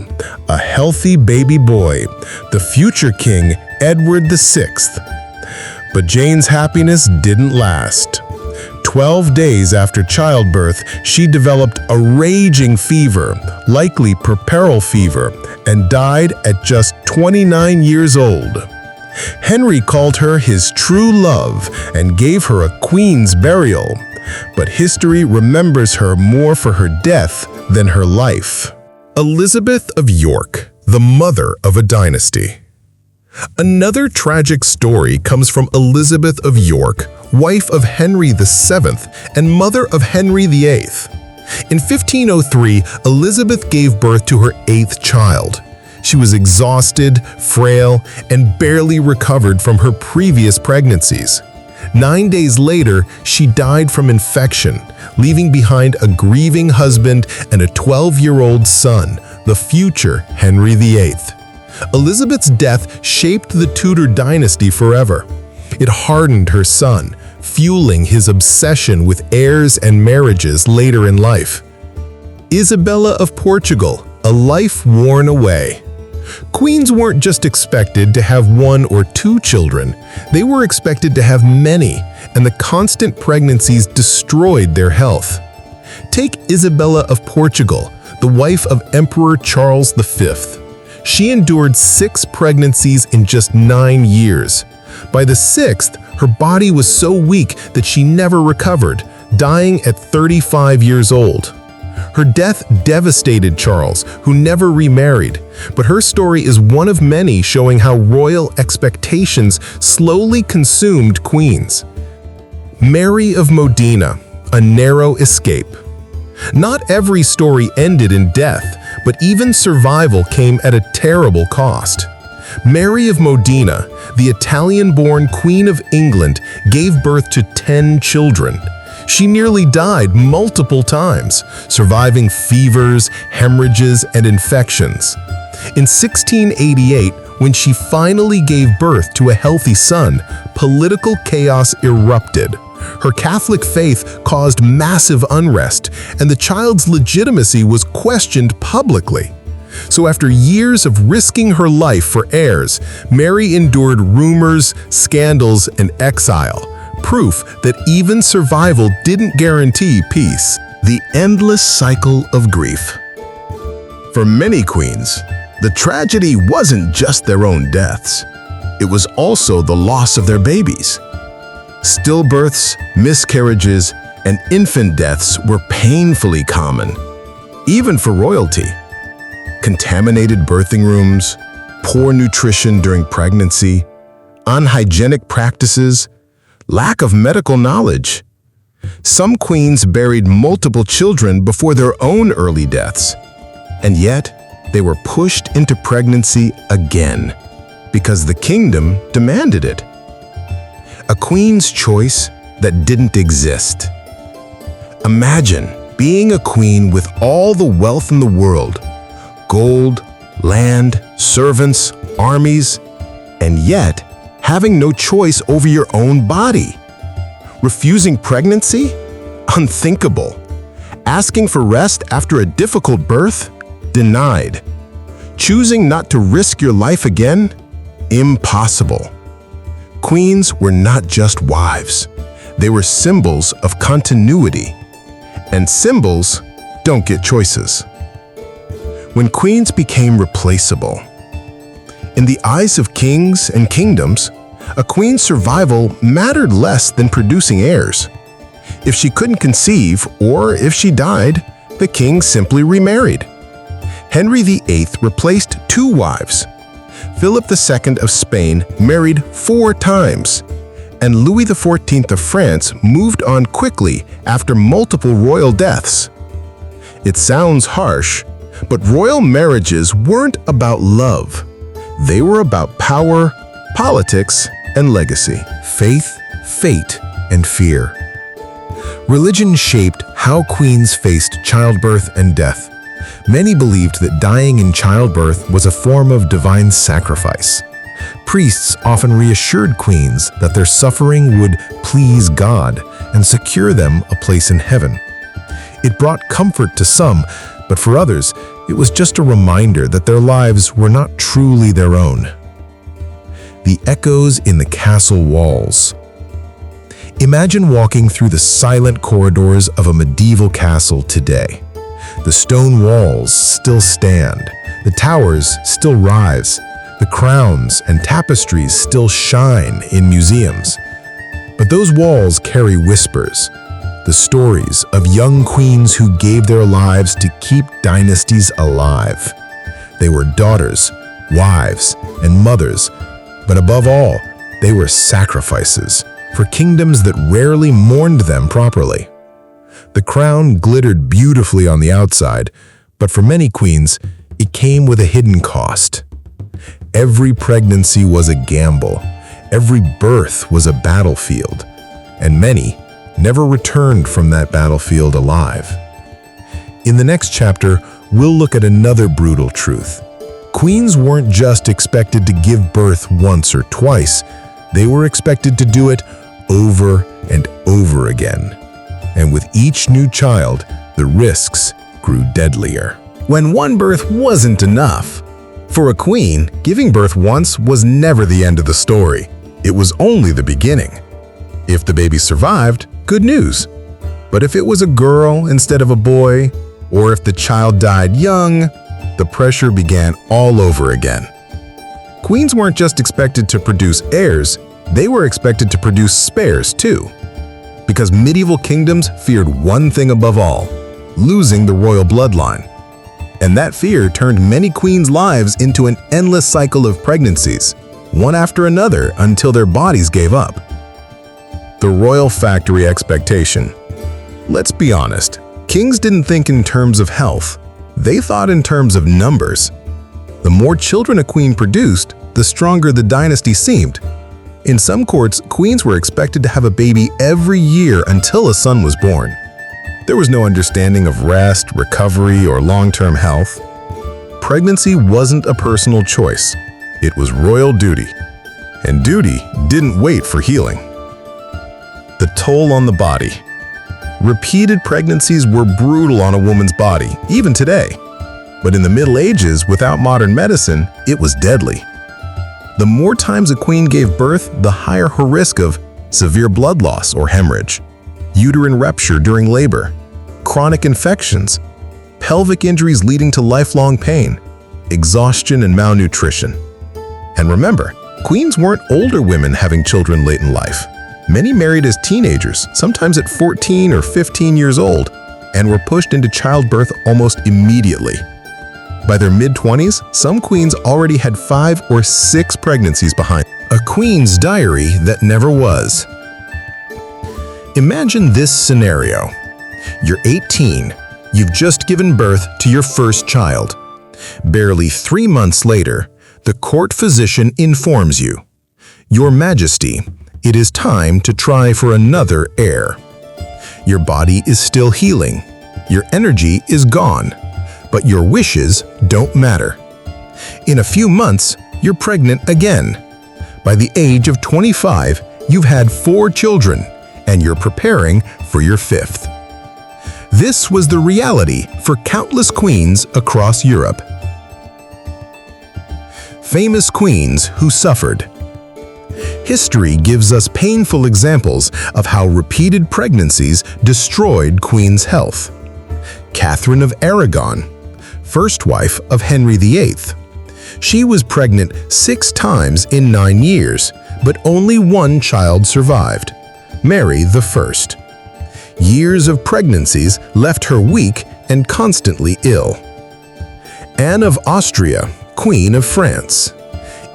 a healthy baby boy, the future King Edward VI. But Jane's happiness didn't last. 12 days after childbirth, she developed a raging fever, likely puerperal fever, and died at just 29 years old. Henry called her his true love and gave her a queen's burial. But history remembers her more for her death than her life. Elizabeth of York, the mother of a dynasty. Another tragic story comes from Elizabeth of York, wife of Henry VII and mother of Henry VIII. In 1503, Elizabeth gave birth to her 8th child. She was exhausted, frail, and barely recovered from her previous pregnancies. 9 days later, she died from infection, leaving behind a grieving husband and a 12-year-old son, the future Henry VIII. Elizabeth's death shaped the Tudor dynasty forever. It hardened her son, fueling his obsession with heirs and marriages later in life. Isabella of Portugal, a life worn away. Queens weren't just expected to have 1 or 2 children, they were expected to have many, and the constant pregnancies destroyed their health. Take Isabella of Portugal, the wife of Emperor Charles V. She endured 6 pregnancies in just 9 years. By the 6th, her body was so weak that she never recovered, dying at 35 years old. Her death devastated Charles, who never remarried, but her story is one of many showing how royal expectations slowly consumed queens. Mary of Modena, a narrow escape. Not every story ended in death, but even survival came at a terrible cost. Mary of Modena, the Italian-born Queen of England, gave birth to 10 children. She nearly died multiple times, surviving fevers, hemorrhages, and infections. In 1688, when she finally gave birth to a healthy son, political chaos erupted. Her Catholic faith caused massive unrest, and the child's legitimacy was questioned publicly. So after years of risking her life for heirs, Mary endured rumors, scandals, and exile, proof that even survival didn't guarantee peace. The endless cycle of grief. For many queens, the tragedy wasn't just their own deaths. It was also the loss of their babies. Stillbirths, miscarriages, and infant deaths were painfully common, even for royalty. Contaminated birthing rooms, poor nutrition during pregnancy, unhygienic practices, lack of medical knowledge. Some queens buried multiple children before their own early deaths, and yet they were pushed into pregnancy again because the kingdom demanded it. A queen's choice that didn't exist. Imagine being a queen with all the wealth in the world, gold, land, servants, armies, and yet having no choice over your own body. Refusing pregnancy? Unthinkable. Asking for rest after a difficult birth? Denied. Choosing not to risk your life again? Impossible. Queens were not just wives. They were symbols of continuity. And symbols don't get choices. When queens became replaceable. In the eyes of kings and kingdoms, a queen's survival mattered less than producing heirs. If she couldn't conceive, or if she died, the king simply remarried. Henry VIII replaced 2 wives. Philip II of Spain married 4 times, and Louis XIV of France moved on quickly after multiple royal deaths. It sounds harsh, but royal marriages weren't about love. They were about power, politics, and legacy. Faith, fate, and fear. Religion shaped how queens faced childbirth and death. Many believed that dying in childbirth was a form of divine sacrifice. Priests often reassured queens that their suffering would please God and secure them a place in heaven. It brought comfort to some, but for others, it was just a reminder that their lives were not truly their own. The echoes in the castle walls. Imagine walking through the silent corridors of a medieval castle today. The stone walls still stand, the towers still rise, the crowns and tapestries still shine in museums. But those walls carry whispers, the stories of young queens who gave their lives to keep dynasties alive. They were daughters, wives, and mothers, but above all, they were sacrifices for kingdoms that rarely mourned them properly. The crown glittered beautifully on the outside, but for many queens, it came with a hidden cost. Every pregnancy was a gamble, every birth was a battlefield, and many never returned from that battlefield alive. In the next chapter, we'll look at another brutal truth. Queens weren't just expected to give birth once or twice, they were expected to do it over and over again. And with each new child, the risks grew deadlier. When one birth wasn't enough. For a queen, giving birth once was never the end of the story. It was only the beginning. If the baby survived, good news. But if it was a girl instead of a boy, or if the child died young, the pressure began all over again. Queens weren't just expected to produce heirs, they were expected to produce spares too. Because medieval kingdoms feared one thing above all, losing the royal bloodline. And that fear turned many queens' lives into an endless cycle of pregnancies, one after another until their bodies gave up. The royal factory expectation. Let's be honest, kings didn't think in terms of health. They thought in terms of numbers. The more children a queen produced, the stronger the dynasty seemed. In some courts, queens were expected to have a baby every year until a son was born. There was no understanding of rest, recovery, or long-term health. Pregnancy wasn't a personal choice. It was royal duty. And duty didn't wait for healing. The toll on the body. Repeated pregnancies were brutal on a woman's body, even today. But in the Middle Ages, without modern medicine, it was deadly. The more times a queen gave birth, the higher her risk of severe blood loss or hemorrhage, uterine rupture during labor, chronic infections, pelvic injuries leading to lifelong pain, exhaustion and malnutrition. And remember, queens weren't older women having children late in life. Many married as teenagers, sometimes at 14 or 15 years old, and were pushed into childbirth almost immediately. By their mid-20s, some queens already had 5 or 6 pregnancies behind. A queen's diary that never was. Imagine this scenario. You're 18. You've just given birth to your first child. Barely 3 months later, the court physician informs you, "Your Majesty, it is time to try for another heir." Your body is still healing. Your energy is gone. But your wishes don't matter. In a few months, you're pregnant again. By the age of 25, you've had 4 children, and you're preparing for your 5th. This was the reality for countless queens across Europe. Famous queens who suffered. History gives us painful examples of how repeated pregnancies destroyed queens' health. Catherine of Aragon, first wife of Henry VIII. She was pregnant 6 times in 9 years, but only one child survived, Mary I. Years of pregnancies left her weak and constantly ill. Anne of Austria, Queen of France,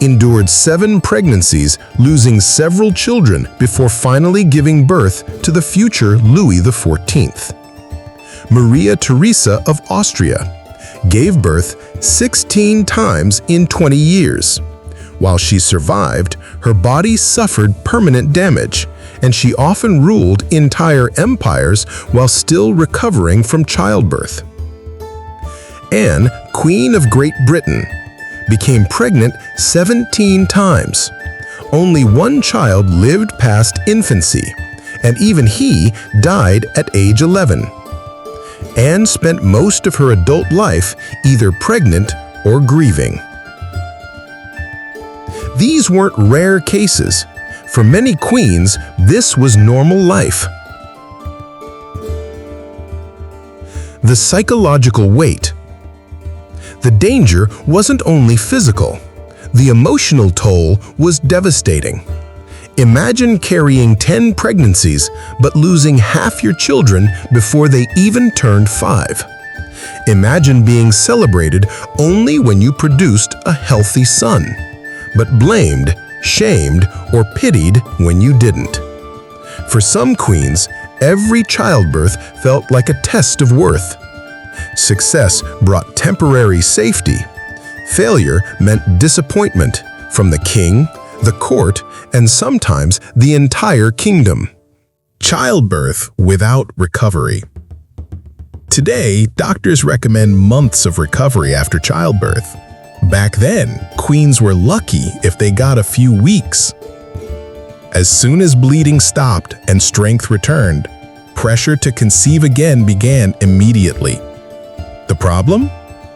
endured 7 pregnancies, losing several children before finally giving birth to the future Louis XIV. Maria Theresa of Austria gave birth 16 times in 20 years. While she survived, her body suffered permanent damage, and she often ruled entire empires while still recovering from childbirth. Anne, Queen of Great Britain, became pregnant 17 times. Only one child lived past infancy, and even he died at age 11. Anne spent most of her adult life either pregnant or grieving. These weren't rare cases. For many queens, this was normal life. The psychological weight. The danger wasn't only physical. The emotional toll was devastating. Imagine carrying 10 pregnancies but losing half your children before they even turned 5. Imagine being celebrated only when you produced a healthy son, but blamed, shamed, or pitied when you didn't. For some queens, every childbirth felt like a test of worth. Success brought temporary safety. Failure meant disappointment from the king, the court, and sometimes the entire kingdom. Childbirth without recovery. Today, doctors recommend months of recovery after childbirth. Back then, queens were lucky if they got a few weeks. As soon as bleeding stopped and strength returned, pressure to conceive again began immediately. The problem?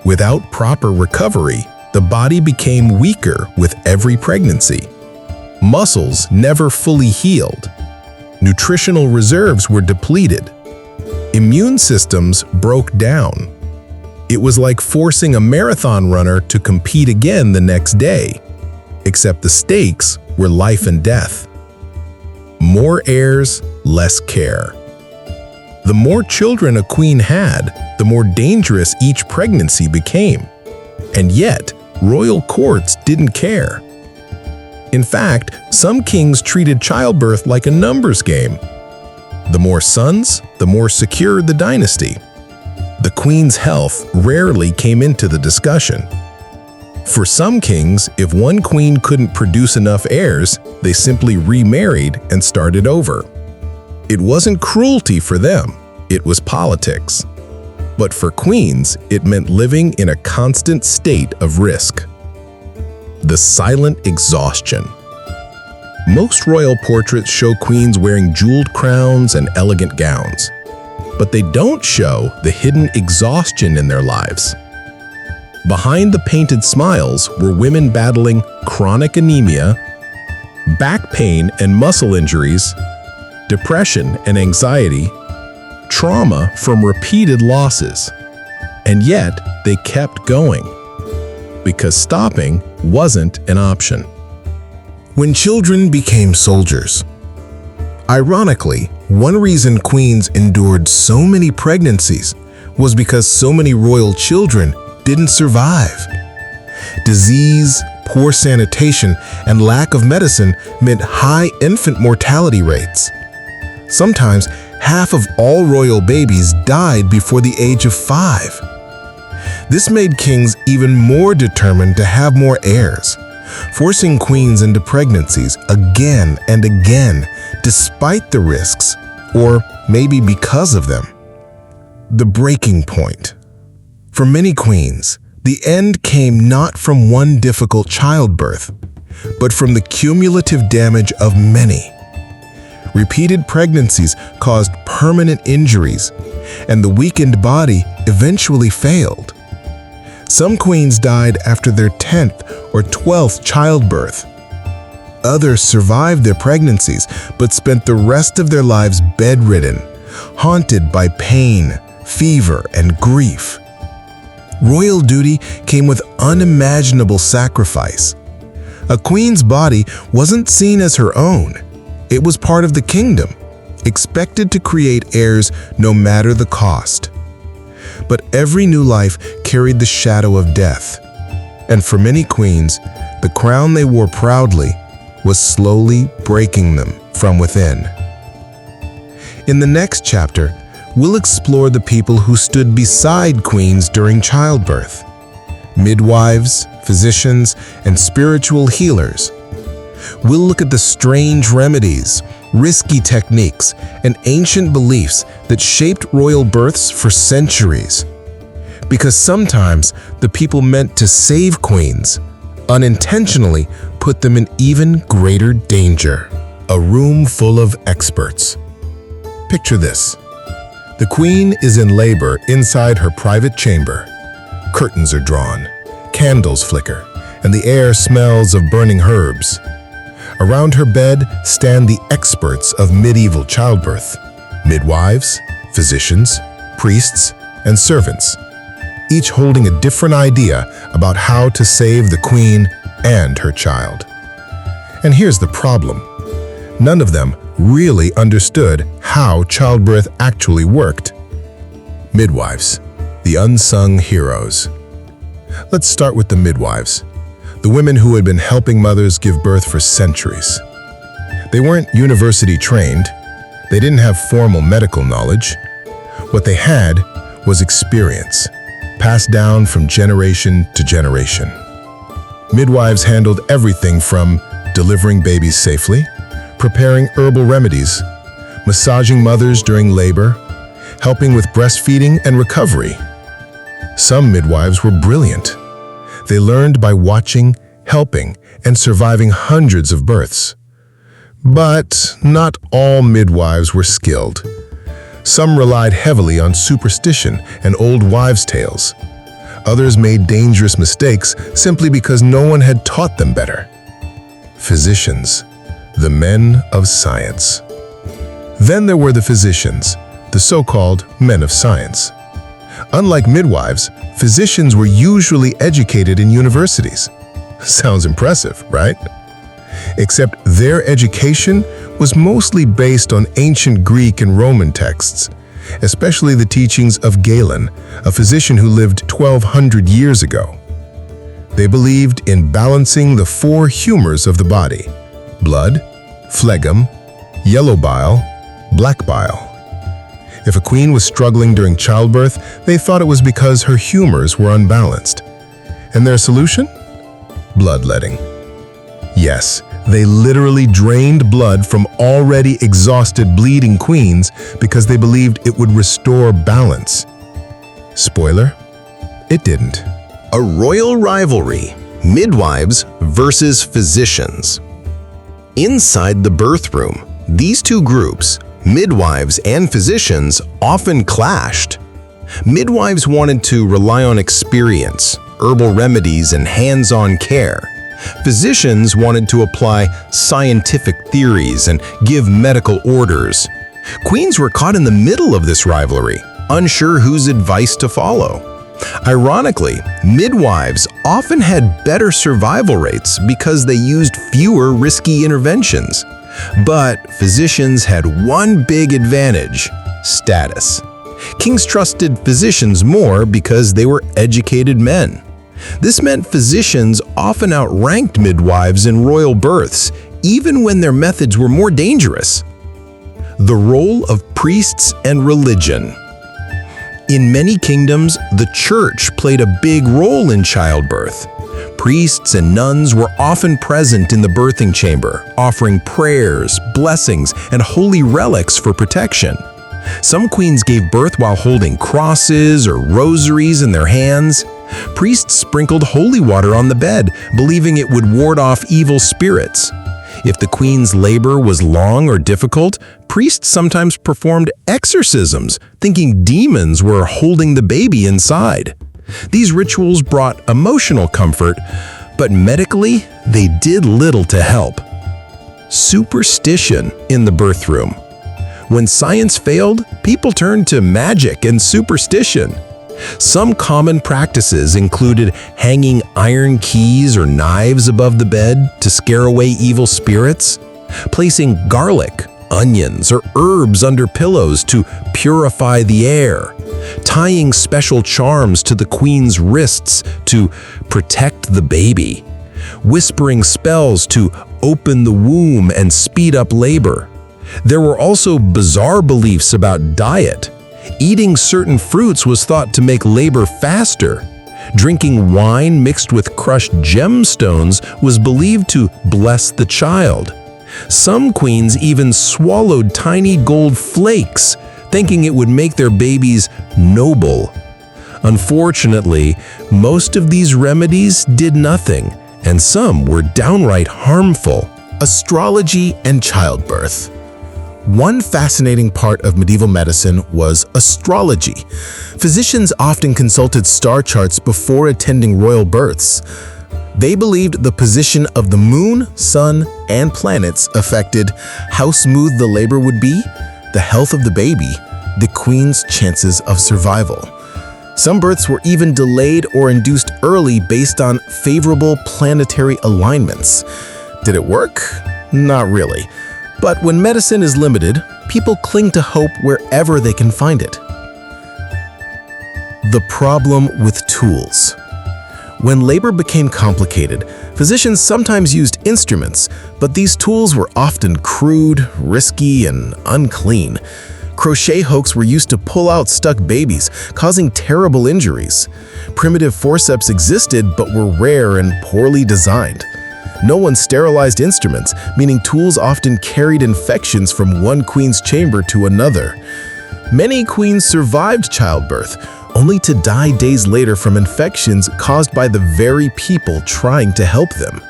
Without proper recovery, the body became weaker with every pregnancy. Muscles never fully healed. Nutritional reserves were depleted. Immune systems broke down. It was like forcing a marathon runner to compete again the next day, except the stakes were life and death. More heirs, less care. The more children a queen had, the more dangerous each pregnancy became. And yet, royal courts didn't care. In fact, some kings treated childbirth like a numbers game. The more sons, the more secure the dynasty. The queen's health rarely came into the discussion. For some kings, if one queen couldn't produce enough heirs, they simply remarried and started over. It wasn't cruelty for them, it was politics. But for queens, it meant living in a constant state of risk. The silent exhaustion. Most royal portraits show queens wearing jeweled crowns and elegant gowns, but they don't show the hidden exhaustion in their lives. Behind the painted smiles were women battling chronic anemia, back pain and muscle injuries, depression and anxiety, trauma from repeated losses. And yet, they kept going, because stopping wasn't an option. When children became soldiers. Ironically, one reason queens endured so many pregnancies was because so many royal children didn't survive. Disease, poor sanitation, and lack of medicine meant high infant mortality rates. Sometimes, half of all royal babies died before the age of 5. This made kings even more determined to have more heirs, forcing queens into pregnancies again and again, despite the risks, or maybe because of them. The breaking point. For many queens, the end came not from one difficult childbirth, but from the cumulative damage of many. Repeated pregnancies caused permanent injuries, and the weakened body eventually failed. Some queens died after their 10th or 12th childbirth. Others survived their pregnancies but spent the rest of their lives bedridden, haunted by pain, fever, and grief. Royal duty came with unimaginable sacrifice. A queen's body wasn't seen as her own. It was part of the kingdom, expected to create heirs no matter the cost. But every new life carried the shadow of death. And for many queens, the crown they wore proudly was slowly breaking them from within. In the next chapter, we'll explore the people who stood beside queens during childbirth: midwives, physicians, and spiritual healers. We'll look at the strange remedies, risky techniques, and ancient beliefs that shaped royal births for centuries. Because sometimes the people meant to save queens unintentionally put them in even greater danger. A room full of experts. Picture this. The queen is in labor inside her private chamber. Curtains are drawn, candles flicker, and the air smells of burning herbs. Around her bed stand the experts of medieval childbirth: midwives, physicians, priests, and servants, each holding a different idea about how to save the queen and her child. And here's the problem. None of them really understood how childbirth actually worked. Midwives, the unsung heroes. Let's start with the midwives, the women who had been helping mothers give birth for centuries. They weren't university trained. They didn't have formal medical knowledge. What they had was experience, passed down from generation to generation. Midwives handled everything from delivering babies safely, preparing herbal remedies, massaging mothers during labor, helping with breastfeeding and recovery. Some midwives were brilliant. They learned by watching, helping, and surviving hundreds of births. But not all midwives were skilled. Some relied heavily on superstition and old wives' tales. Others made dangerous mistakes simply because no one had taught them better. Physicians, the men of science. Then there were the physicians, the so-called men of science. Unlike midwives, physicians were usually educated in universities. Sounds impressive, right? Except their education was mostly based on ancient Greek and Roman texts, especially the teachings of Galen, a physician who lived 1200 years ago. They believed in balancing the four humors of the body: blood, phlegm, yellow bile, black bile. If a queen was struggling during childbirth, they thought it was because her humors were unbalanced. And their solution? Bloodletting. Yes, they literally drained blood from already exhausted bleeding queens because they believed it would restore balance. Spoiler, it didn't. A royal rivalry: midwives versus physicians. Inside the birth room, these two groups, midwives and physicians, often clashed. Midwives wanted to rely on experience, herbal remedies, and hands-on care. Physicians wanted to apply scientific theories and give medical orders. Queens were caught in the middle of this rivalry, unsure whose advice to follow. Ironically, midwives often had better survival rates because they used fewer risky interventions. But physicians had one big advantage: status. Kings trusted physicians more because they were educated men. This meant physicians often outranked midwives in royal births, even when their methods were more dangerous. The role of priests and religion. In many kingdoms, the church played a big role in childbirth. Priests and nuns were often present in the birthing chamber, offering prayers, blessings, and holy relics for protection. Some queens gave birth while holding crosses or rosaries in their hands. Priests sprinkled holy water on the bed, believing it would ward off evil spirits. If the queen's labor was long or difficult, priests sometimes performed exorcisms, thinking demons were holding the baby inside. These rituals brought emotional comfort, but medically, they did little to help. Superstition in the birth room. When science failed, people turned to magic and superstition. Some common practices included hanging iron keys or knives above the bed to scare away evil spirits, placing garlic, onions, or herbs under pillows to purify the air, tying special charms to the queen's wrists to protect the baby, whispering spells to open the womb and speed up labor. There were also bizarre beliefs about diet. Eating certain fruits was thought to make labor faster. Drinking wine mixed with crushed gemstones was believed to bless the child. Some queens even swallowed tiny gold flakes, thinking it would make their babies noble. Unfortunately, most of these remedies did nothing, and some were downright harmful. Astrology and childbirth. One fascinating part of medieval medicine was astrology. Physicians often consulted star charts before attending royal births. They believed the position of the moon, sun, and planets affected how smooth the labor would be, the health of the baby, the queen's chances of survival. Some births were even delayed or induced early based on favorable planetary alignments. Did it work? Not really. But when medicine is limited, people cling to hope wherever they can find it. The problem with tools. When labor became complicated, physicians sometimes used instruments, but these tools were often crude, risky, and unclean. Crochet hooks were used to pull out stuck babies, causing terrible injuries. Primitive forceps existed but were rare and poorly designed. No one sterilized instruments, meaning tools often carried infections from one queen's chamber to another. Many queens survived childbirth, only to die days later from infections caused by the very people trying to help them.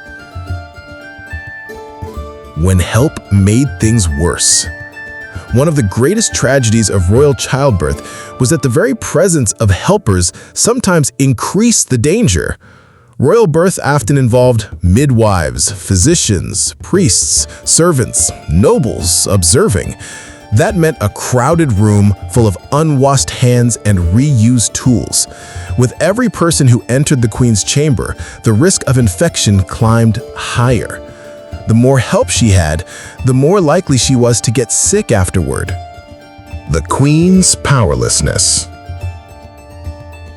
When help made things worse. One of the greatest tragedies of royal childbirth was that the very presence of helpers sometimes increased the danger. Royal birth often involved midwives, physicians, priests, servants, nobles observing. That meant a crowded room full of unwashed hands and reused tools. With every person who entered the queen's chamber, the risk of infection climbed higher. The more help she had, the more likely she was to get sick afterward. The queen's powerlessness.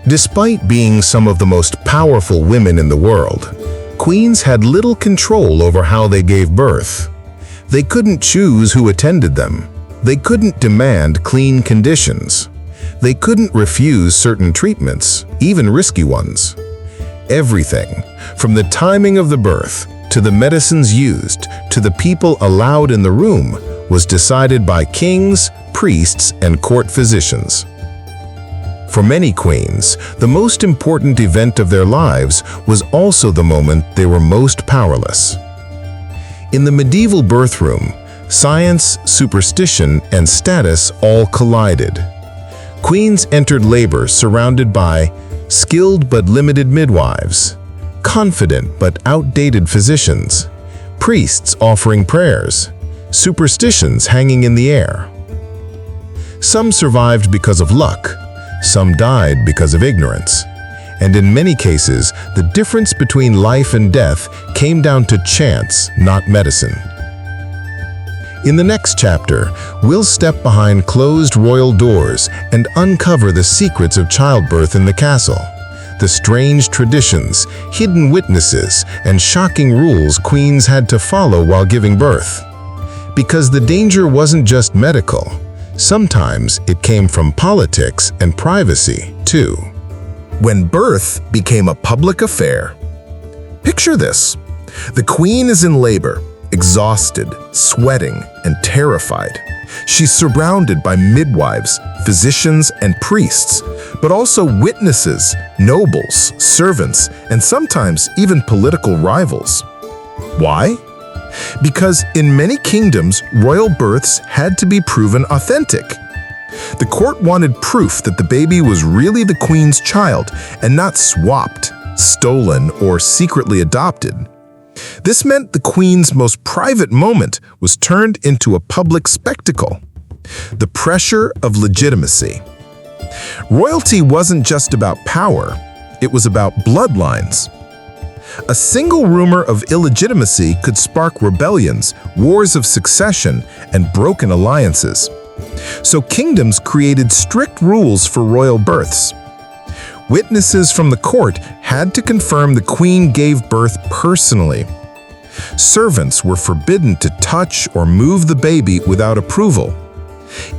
Despite being some of the most powerful women in the world, queens had little control over how they gave birth. They couldn't choose who attended them. They couldn't demand clean conditions. They couldn't refuse certain treatments, even risky ones. Everything, from the timing of the birth, to the medicines used, to the people allowed in the room, was decided by kings, priests, and court physicians. For many queens, the most important event of their lives was also the moment they were most powerless. In the medieval birth room, science, superstition, and status all collided. Queens entered labor surrounded by skilled but limited midwives, confident but outdated physicians, priests offering prayers, superstitions hanging in the air. Some survived because of luck, some died because of ignorance, and in many cases, the difference between life and death came down to chance, not medicine. In the next chapter, we'll step behind closed royal doors and uncover the secrets of childbirth in the castle, the strange traditions, hidden witnesses, and shocking rules queens had to follow while giving birth. Because the danger wasn't just medical. Sometimes it came from politics and privacy, too. When birth became a public affair. Picture this. The queen is in labor, exhausted, sweating, and terrified. She's surrounded by midwives, physicians, and priests, but also witnesses, nobles, servants, and sometimes even political rivals. Why? Because in many kingdoms, royal births had to be proven authentic. The court wanted proof that the baby was really the queen's child and not swapped, stolen, or secretly adopted. This meant the queen's most private moment was turned into a public spectacle. The pressure of legitimacy. Royalty wasn't just about power, it was about bloodlines. A single rumor of illegitimacy could spark rebellions, wars of succession, and broken alliances. So kingdoms created strict rules for royal births. Witnesses from the court had to confirm the queen gave birth personally. Servants were forbidden to touch or move the baby without approval.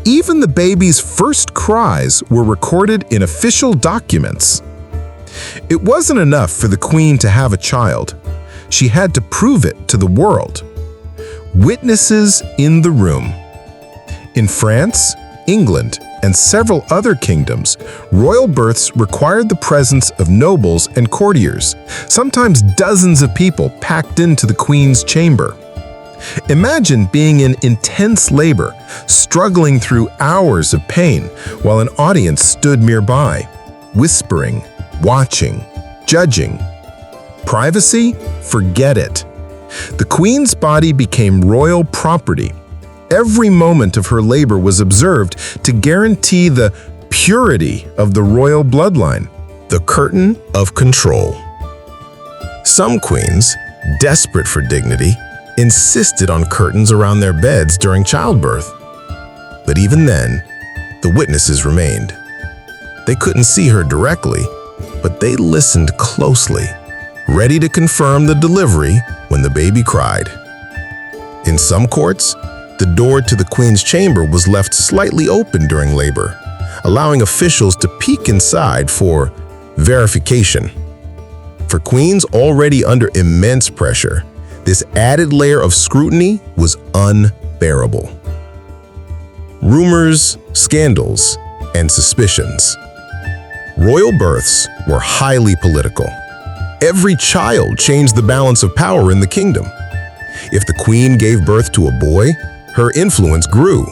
Even the baby's first cries were recorded in official documents. It wasn't enough for the queen to have a child. She had to prove it to the world. Witnesses in the room. In France, England, and several other kingdoms, royal births required the presence of nobles and courtiers, sometimes dozens of people packed into the queen's chamber. Imagine being in intense labor, struggling through hours of pain, while an audience stood nearby, whispering, watching, judging. Privacy? Forget it. The queen's body became royal property. Every moment of her labor was observed to guarantee the purity of the royal bloodline. The curtain of control. Some queens, desperate for dignity, insisted on curtains around their beds during childbirth. But even then, the witnesses remained. They couldn't see her directly, but they listened closely, ready to confirm the delivery when the baby cried. In some courts, the door to the queen's chamber was left slightly open during labor, allowing officials to peek inside for verification. For queens already under immense pressure, this added layer of scrutiny was unbearable. Rumors, scandals, and suspicions. Royal births were highly political. Every child changed the balance of power in the kingdom. If the queen gave birth to a boy, her influence grew.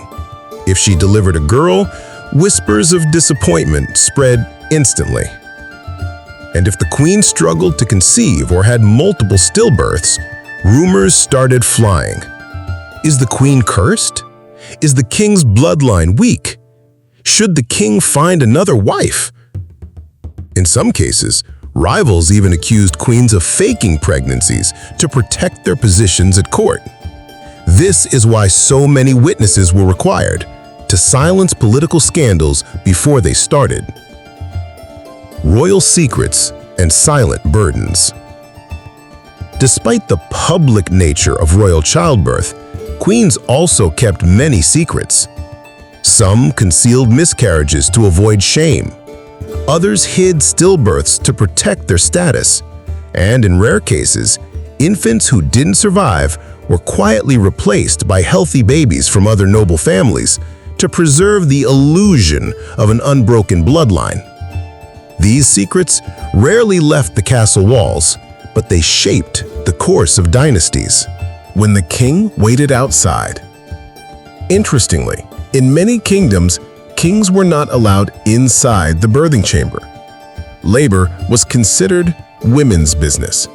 If she delivered a girl, whispers of disappointment spread instantly. And if the queen struggled to conceive or had multiple stillbirths, rumors started flying. Is the queen cursed? Is the king's bloodline weak? Should the king find another wife? In some cases, rivals even accused queens of faking pregnancies to protect their positions at court. This is why so many witnesses were required, to silence political scandals before they started. Royal secrets and silent burdens. Despite the public nature of royal childbirth, queens also kept many secrets. Some concealed miscarriages to avoid shame. Others hid stillbirths to protect their status. And in rare cases, infants who didn't survive were quietly replaced by healthy babies from other noble families to preserve the illusion of an unbroken bloodline. These secrets rarely left the castle walls, but they shaped the course of dynasties. When the king waited outside. Interestingly, in many kingdoms, kings were not allowed inside the birthing chamber. Labor was considered women's business.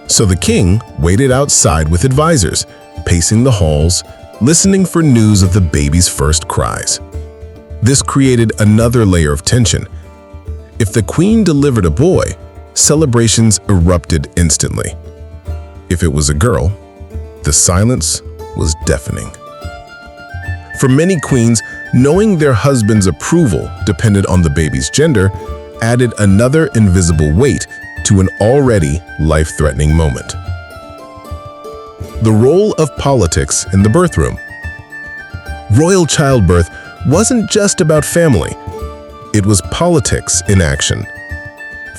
So the king waited outside with advisors, pacing the halls, listening for news of the baby's first cries. This created another layer of tension. If the queen delivered a boy, celebrations erupted instantly. If it was a girl, the silence was deafening. For many queens, knowing their husband's approval depended on the baby's gender added another invisible weight to an already life-threatening moment. The role of politics in the birth room. Royal childbirth wasn't just about family. It was politics in action.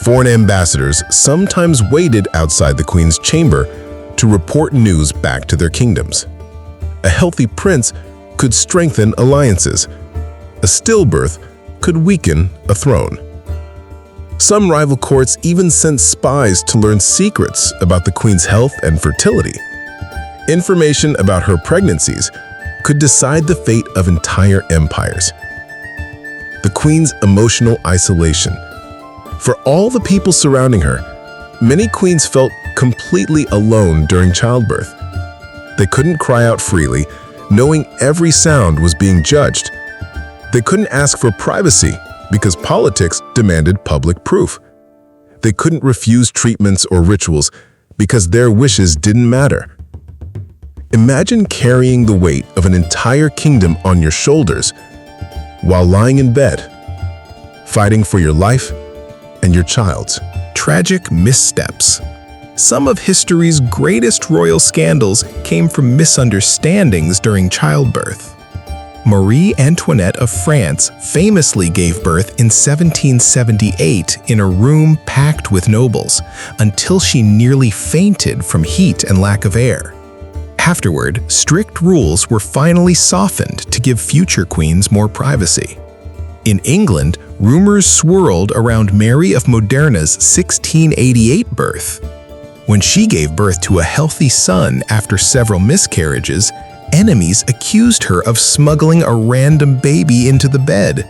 Foreign ambassadors sometimes waited outside the queen's chamber to report news back to their kingdoms. A healthy prince could strengthen alliances. A stillbirth could weaken a throne. Some rival courts even sent spies to learn secrets about the queen's health and fertility. Information about her pregnancies could decide the fate of entire empires. The queen's emotional isolation. For all the people surrounding her, many queens felt completely alone during childbirth. They couldn't cry out freely, knowing every sound was being judged. They couldn't ask for privacy because politics demanded public proof. They couldn't refuse treatments or rituals because their wishes didn't matter. Imagine carrying the weight of an entire kingdom on your shoulders while lying in bed, fighting for your life and your child's. Tragic missteps. Some of history's greatest royal scandals came from misunderstandings during childbirth. Marie Antoinette of France famously gave birth in 1778 in a room packed with nobles, until she nearly fainted from heat and lack of air. Afterward, strict rules were finally softened to give future queens more privacy. In England, rumors swirled around Mary of Modena's 1688 birth. When she gave birth to a healthy son after several miscarriages, enemies accused her of smuggling a random baby into the bed.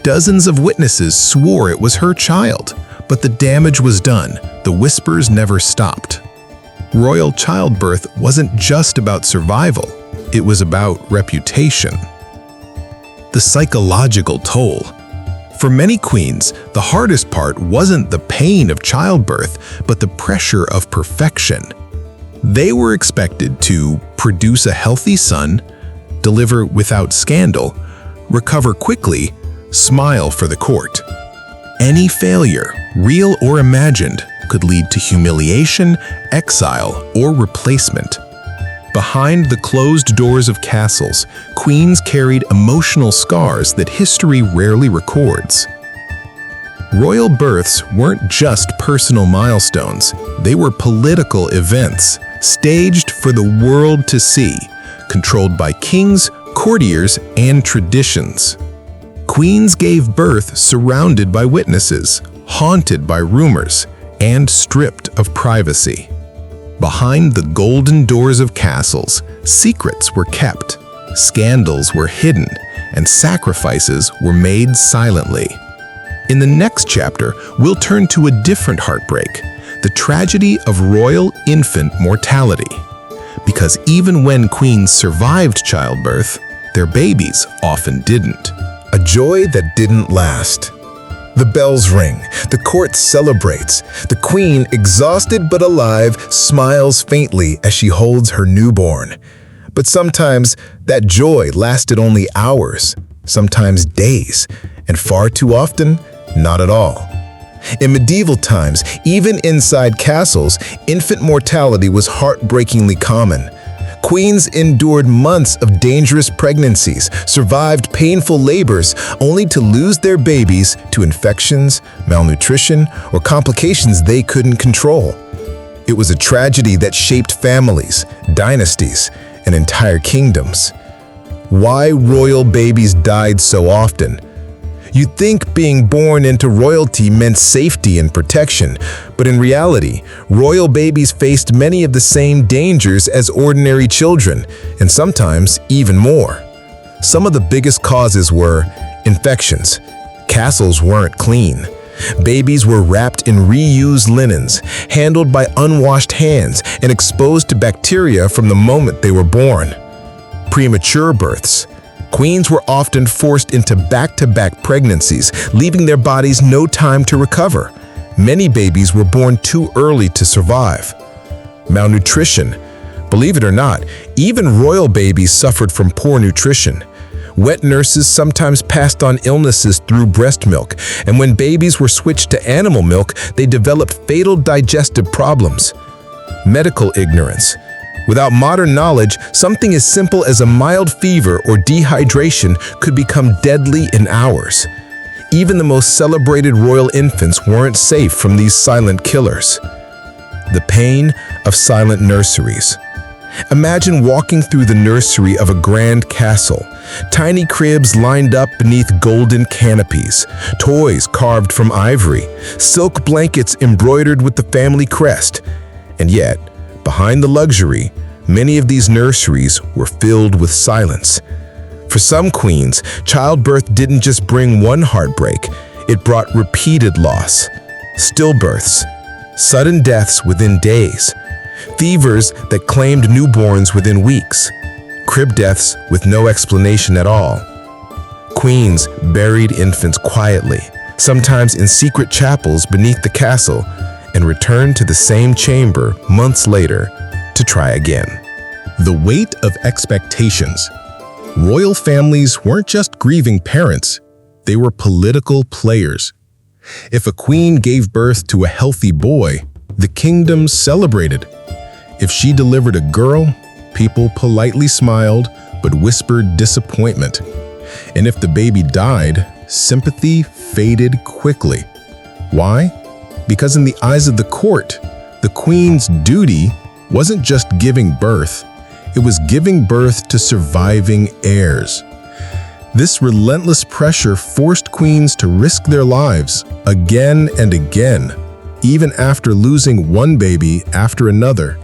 Dozens of witnesses swore it was her child, but the damage was done. The whispers never stopped. Royal childbirth wasn't just about survival, it was about reputation. The psychological toll. For many queens, the hardest part wasn't the pain of childbirth, but the pressure of perfection. They were expected to produce a healthy son, deliver without scandal, recover quickly, smile for the court. Any failure, real or imagined, could lead to humiliation, exile, or replacement. Behind the closed doors of castles, queens carried emotional scars that history rarely records. Royal births weren't just personal milestones, they were political events, staged for the world to see, controlled by kings, courtiers, and traditions. Queens gave birth surrounded by witnesses, haunted by rumors, and stripped of privacy. Behind the golden doors of castles, secrets were kept, scandals were hidden, and sacrifices were made silently. In the next chapter, we'll turn to a different heartbreak, the tragedy of royal infant mortality. Because even when queens survived childbirth, their babies often didn't. A joy that didn't last. The bells ring, the court celebrates. The queen, exhausted but alive, smiles faintly as she holds her newborn. But sometimes that joy lasted only hours, sometimes days, and far too often, not at all. In medieval times, even inside castles, infant mortality was heartbreakingly common. Queens endured months of dangerous pregnancies, survived painful labors, only to lose their babies to infections, malnutrition, or complications they couldn't control. It was a tragedy that shaped families, dynasties, and entire kingdoms. Why royal babies died so often? You'd think being born into royalty meant safety and protection, but in reality, royal babies faced many of the same dangers as ordinary children, and sometimes even more. Some of the biggest causes were infections. Castles weren't clean. Babies were wrapped in reused linens, handled by unwashed hands, and exposed to bacteria from the moment they were born. Premature births. Queens were often forced into back-to-back pregnancies, leaving their bodies no time to recover. Many babies were born too early to survive. Malnutrition. Believe it or not, even royal babies suffered from poor nutrition. Wet nurses sometimes passed on illnesses through breast milk, and when babies were switched to animal milk, they developed fatal digestive problems. Medical ignorance. Without modern knowledge, something as simple as a mild fever or dehydration could become deadly in hours. Even the most celebrated royal infants weren't safe from these silent killers. The pain of silent nurseries. Imagine walking through the nursery of a grand castle. Tiny cribs lined up beneath golden canopies, toys carved from ivory, silk blankets embroidered with the family crest. And yet, behind the luxury, Many of these nurseries were filled with silence. For some queens, childbirth didn't just bring one heartbreak, it brought repeated loss, stillbirths, sudden deaths within days, fevers that claimed newborns within weeks, crib deaths with no explanation at all. Queens buried infants quietly, sometimes in secret chapels beneath the castle, and returned to the same chamber months later to try again. The weight of expectations. Royal families weren't just grieving parents, they were political players. If a queen gave birth to a healthy boy, the kingdom celebrated. If she delivered a girl, people politely smiled but whispered disappointment. And if the baby died, sympathy faded quickly. Why? Because in the eyes of the court, the queen's duty wasn't just giving birth, it was giving birth to surviving heirs. This relentless pressure forced queens to risk their lives again and again, even after losing one baby after another.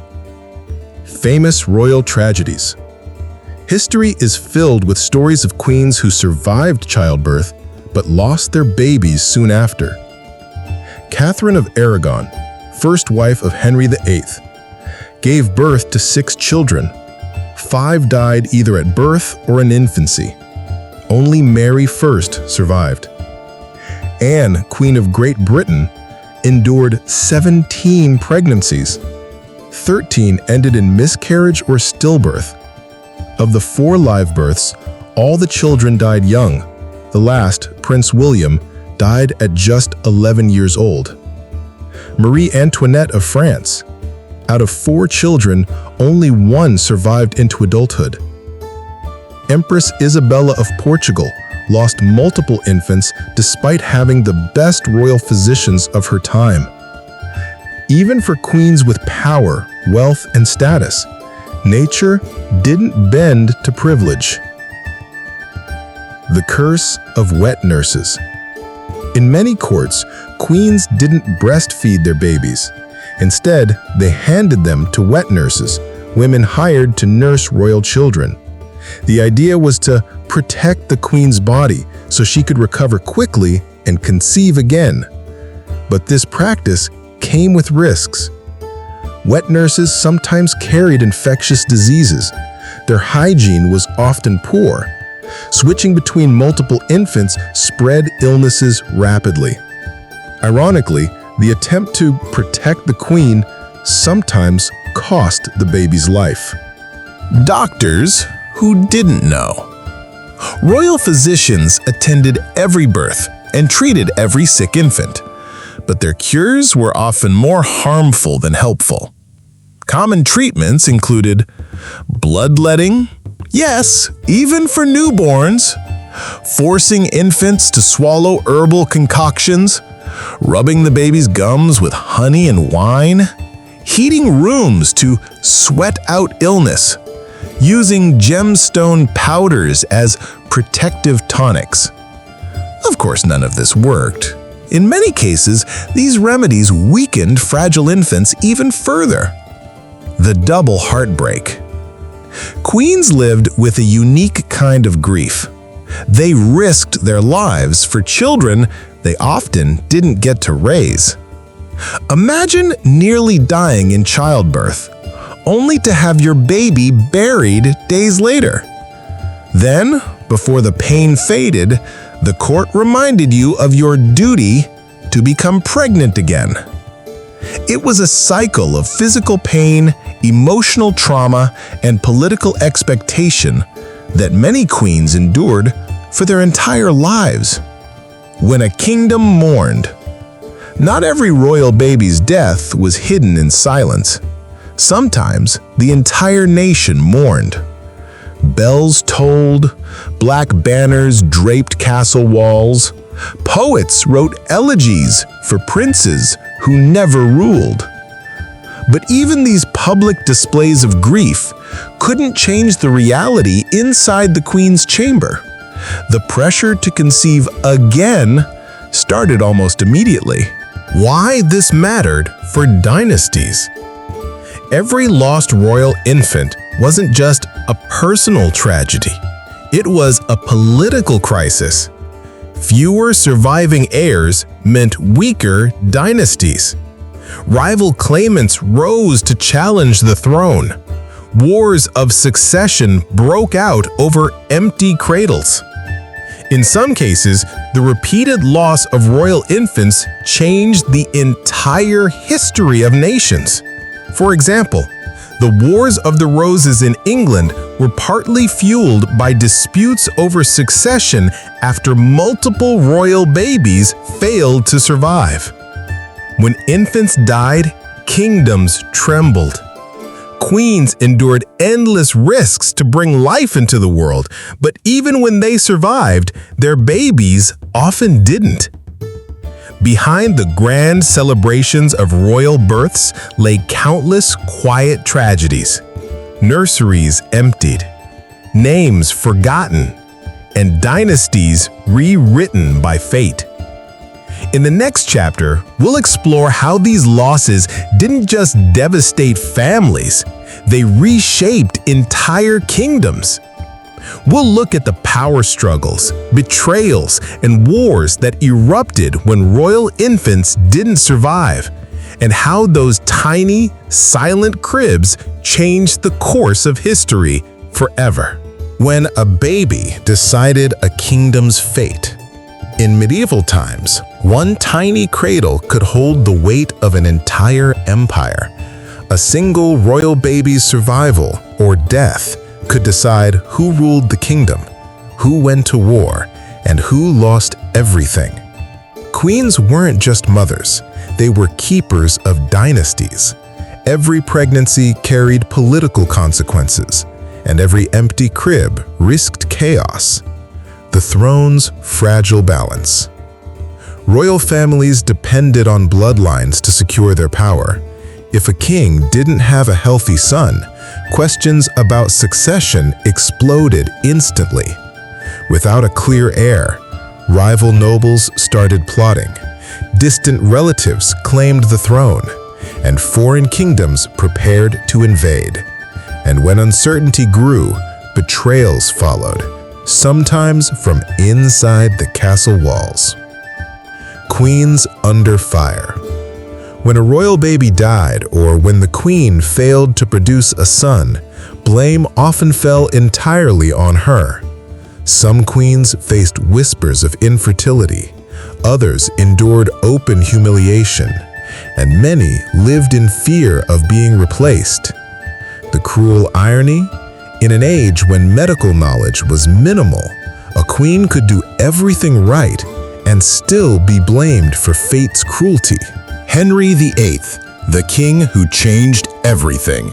Famous royal tragedies. History is filled with stories of queens who survived childbirth but lost their babies soon after. Catherine of Aragon, first wife of Henry VIII, gave birth to 6 children. 5 died either at birth or in infancy. Only Mary I survived. Anne, Queen of Great Britain, endured 17 pregnancies. 13 ended in miscarriage or stillbirth. Of the 4 live births, all the children died young. The last, Prince William, died at just 11 years old. Marie Antoinette of France. Out of 4 children, only 1 survived into adulthood. Empress Isabella of Portugal lost multiple infants despite having the best royal physicians of her time. Even for queens with power, wealth, and status, nature didn't bend to privilege. The curse of wet nurses. In many courts, queens didn't breastfeed their babies. Instead, they handed them to wet nurses, women hired to nurse royal children. The idea was to protect the queen's body so she could recover quickly and conceive again. But this practice came with risks. Wet nurses sometimes carried infectious diseases. Their hygiene was often poor. Switching between multiple infants spread illnesses rapidly. Ironically, the attempt to protect the queen sometimes cost the baby's life. Doctors who didn't know. Royal physicians attended every birth and treated every sick infant, but their cures were often more harmful than helpful. Common treatments included bloodletting, yes, even for newborns, forcing infants to swallow herbal concoctions, rubbing the baby's gums with honey and wine, heating rooms to sweat out illness, using gemstone powders as protective tonics. Of course, none of this worked. In many cases, these remedies weakened fragile infants even further. The double heartbreak. Queens lived with a unique kind of grief. They risked their lives for children they often didn't get to raise. Imagine nearly dying in childbirth, only to have your baby buried days later. Then, before the pain faded, the court reminded you of your duty to become pregnant again. It was a cycle of physical pain, emotional trauma, and political expectation that many queens endured for their entire lives. When a kingdom mourned, not every royal baby's death was hidden in silence. Sometimes the entire nation mourned. Bells tolled, black banners draped castle walls. Poets wrote elegies for princes who never ruled. But even these public displays of grief couldn't change the reality inside the queen's chamber. The pressure to conceive again started almost immediately. Why this mattered for dynasties. Every lost royal infant wasn't just a personal tragedy. It was a political crisis. Fewer surviving heirs meant weaker dynasties. Rival claimants rose to challenge the throne. Wars of succession broke out over empty cradles. In some cases, the repeated loss of royal infants changed the entire history of nations. For example, the Wars of the Roses in England were partly fueled by disputes over succession after multiple royal babies failed to survive. When infants died, kingdoms trembled. Queens endured endless risks to bring life into the world, but even when they survived, their babies often didn't. Behind the grand celebrations of royal births lay countless quiet tragedies. Nurseries emptied, names forgotten, and dynasties rewritten by fate. In the next chapter, we'll explore how these losses didn't just devastate families, they reshaped entire kingdoms. We'll look at the power struggles, betrayals, and wars that erupted when royal infants didn't survive, and how those tiny, silent cribs changed the course of history forever. When a baby decided a kingdom's fate. In medieval times, one tiny cradle could hold the weight of an entire empire. A single royal baby's survival or death could decide who ruled the kingdom, who went to war, and who lost everything. Queens weren't just mothers, they were keepers of dynasties. Every pregnancy carried political consequences, and every empty crib risked chaos. The throne's fragile balance. Royal families depended on bloodlines to secure their power. If a king didn't have a healthy son, questions about succession exploded instantly. Without a clear heir, rival nobles started plotting. Distant relatives claimed the throne, and foreign kingdoms prepared to invade. And when uncertainty grew, betrayals followed, sometimes from inside the castle walls. Queens under fire. When a royal baby died or when the queen failed to produce a son, blame often fell entirely on her. Some queens faced whispers of infertility, others endured open humiliation, and many lived in fear of being replaced. The cruel irony? In an age when medical knowledge was minimal, a queen could do everything right and still be blamed for fate's cruelty. Henry VIII, the king who changed everything.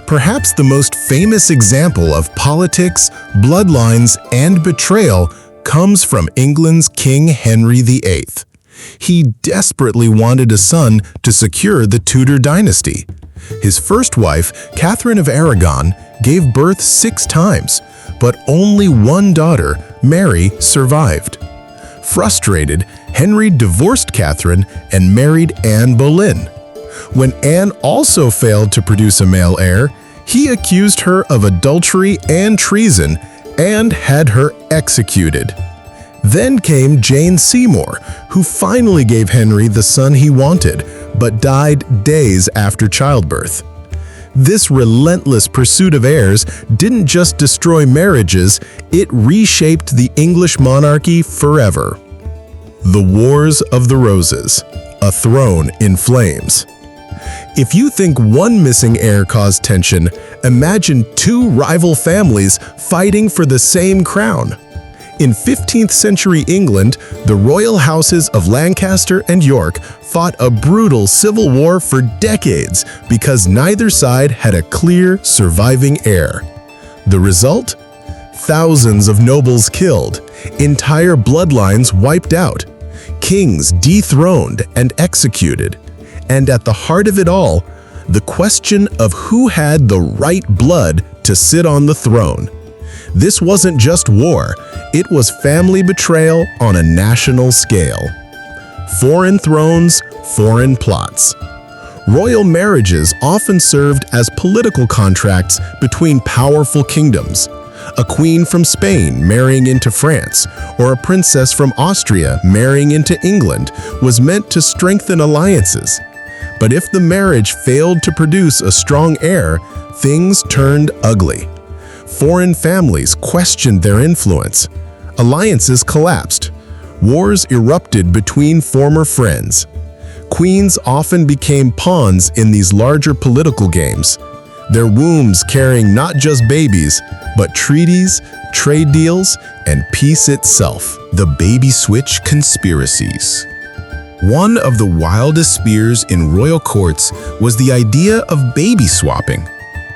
Perhaps the most famous example of politics, bloodlines, and betrayal comes from England's King Henry VIII. He desperately wanted a son to secure the Tudor dynasty. His first wife, Catherine of Aragon, gave birth 6 times, but only one daughter, Mary, survived. Frustrated, Henry divorced Catherine and married Anne Boleyn. When Anne also failed to produce a male heir, he accused her of adultery and treason and had her executed. Then came Jane Seymour, who finally gave Henry the son he wanted, but died days after childbirth. This relentless pursuit of heirs didn't just destroy marriages, it reshaped the English monarchy forever. The Wars of the Roses, a throne in flames. If you think one missing heir caused tension, imagine 2 rival families fighting for the same crown. In 15th century England, the royal houses of Lancaster and York fought a brutal civil war for decades because neither side had a clear surviving heir. The result? Thousands of nobles killed, entire bloodlines wiped out, kings dethroned and executed, and at the heart of it all, the question of who had the right blood to sit on the throne. This wasn't just war, it was family betrayal on a national scale. Foreign thrones, foreign plots. Royal marriages often served as political contracts between powerful kingdoms. A queen from Spain marrying into France, or a princess from Austria marrying into England, was meant to strengthen alliances. But if the marriage failed to produce a strong heir, things turned ugly. Foreign families questioned their influence. Alliances collapsed. Wars erupted between former friends. Queens often became pawns in these larger political games, their wombs carrying not just babies, but treaties, trade deals, and peace itself. The baby switch conspiracies. One of the wildest fears in royal courts was the idea of baby swapping.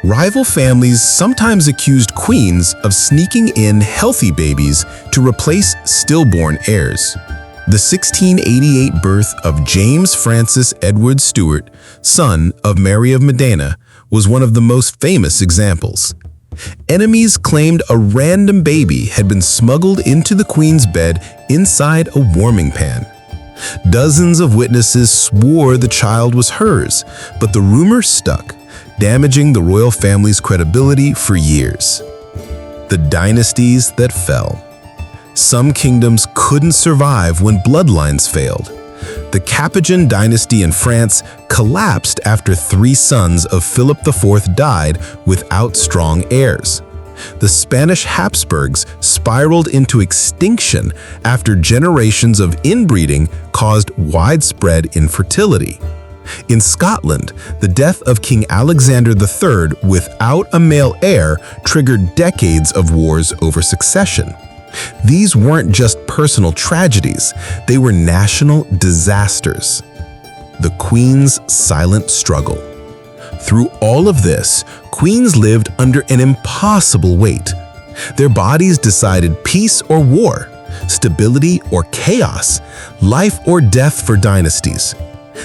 Rival families sometimes accused queens of sneaking in healthy babies to replace stillborn heirs. The 1688 birth of James Francis Edward Stuart, son of Mary of Modena, was one of the most famous examples. Enemies claimed a random baby had been smuggled into the queen's bed inside a warming pan. Dozens of witnesses swore the child was hers, but the rumor stuck, damaging the royal family's credibility for years. The dynasties that fell. Some kingdoms couldn't survive when bloodlines failed. The Capetan dynasty in France collapsed after 3 sons of Philip IV died without strong heirs. The Spanish Habsburgs spiraled into extinction after generations of inbreeding caused widespread infertility. In Scotland, the death of King Alexander III without a male heir triggered decades of wars over succession. These weren't just personal tragedies, they were national disasters. The Queen's silent struggle. Through all of this, queens lived under an impossible weight. Their bodies decided peace or war, stability or chaos, life or death for dynasties.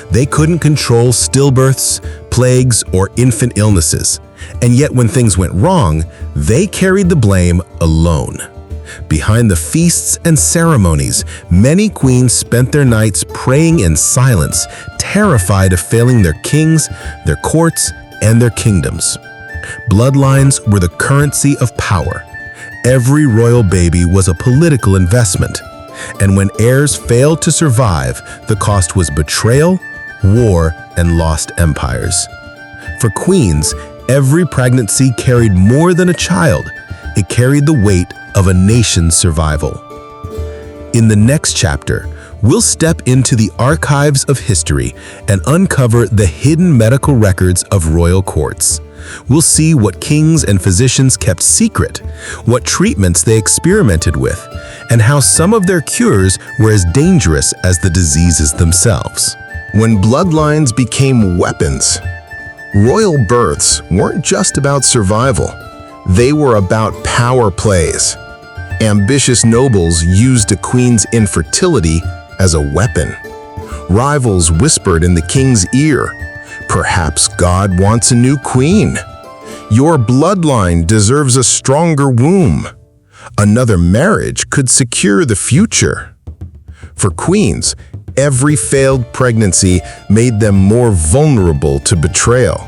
They couldn't control stillbirths, plagues, or infant illnesses, and yet when things went wrong, they carried the blame alone. Behind the feasts and ceremonies, many queens spent their nights praying in silence, terrified of failing their kings, their courts, and their kingdoms. Bloodlines were the currency of power. Every royal baby was a political investment, and when heirs failed to survive, the cost was betrayal, war, and lost empires. For queens, every pregnancy carried more than a child. It carried the weight of a nation's survival. In the next chapter, we'll step into the archives of history and uncover the hidden medical records of royal courts. We'll see what kings and physicians kept secret, what treatments they experimented with, and how some of their cures were as dangerous as the diseases themselves. When bloodlines became weapons, royal births weren't just about survival. They were about power plays. Ambitious nobles used a queen's infertility as a weapon. Rivals whispered in the king's ear, "Perhaps God wants a new queen. Your bloodline deserves a stronger womb. Another marriage could secure the future." For queens, every failed pregnancy made them more vulnerable to betrayal.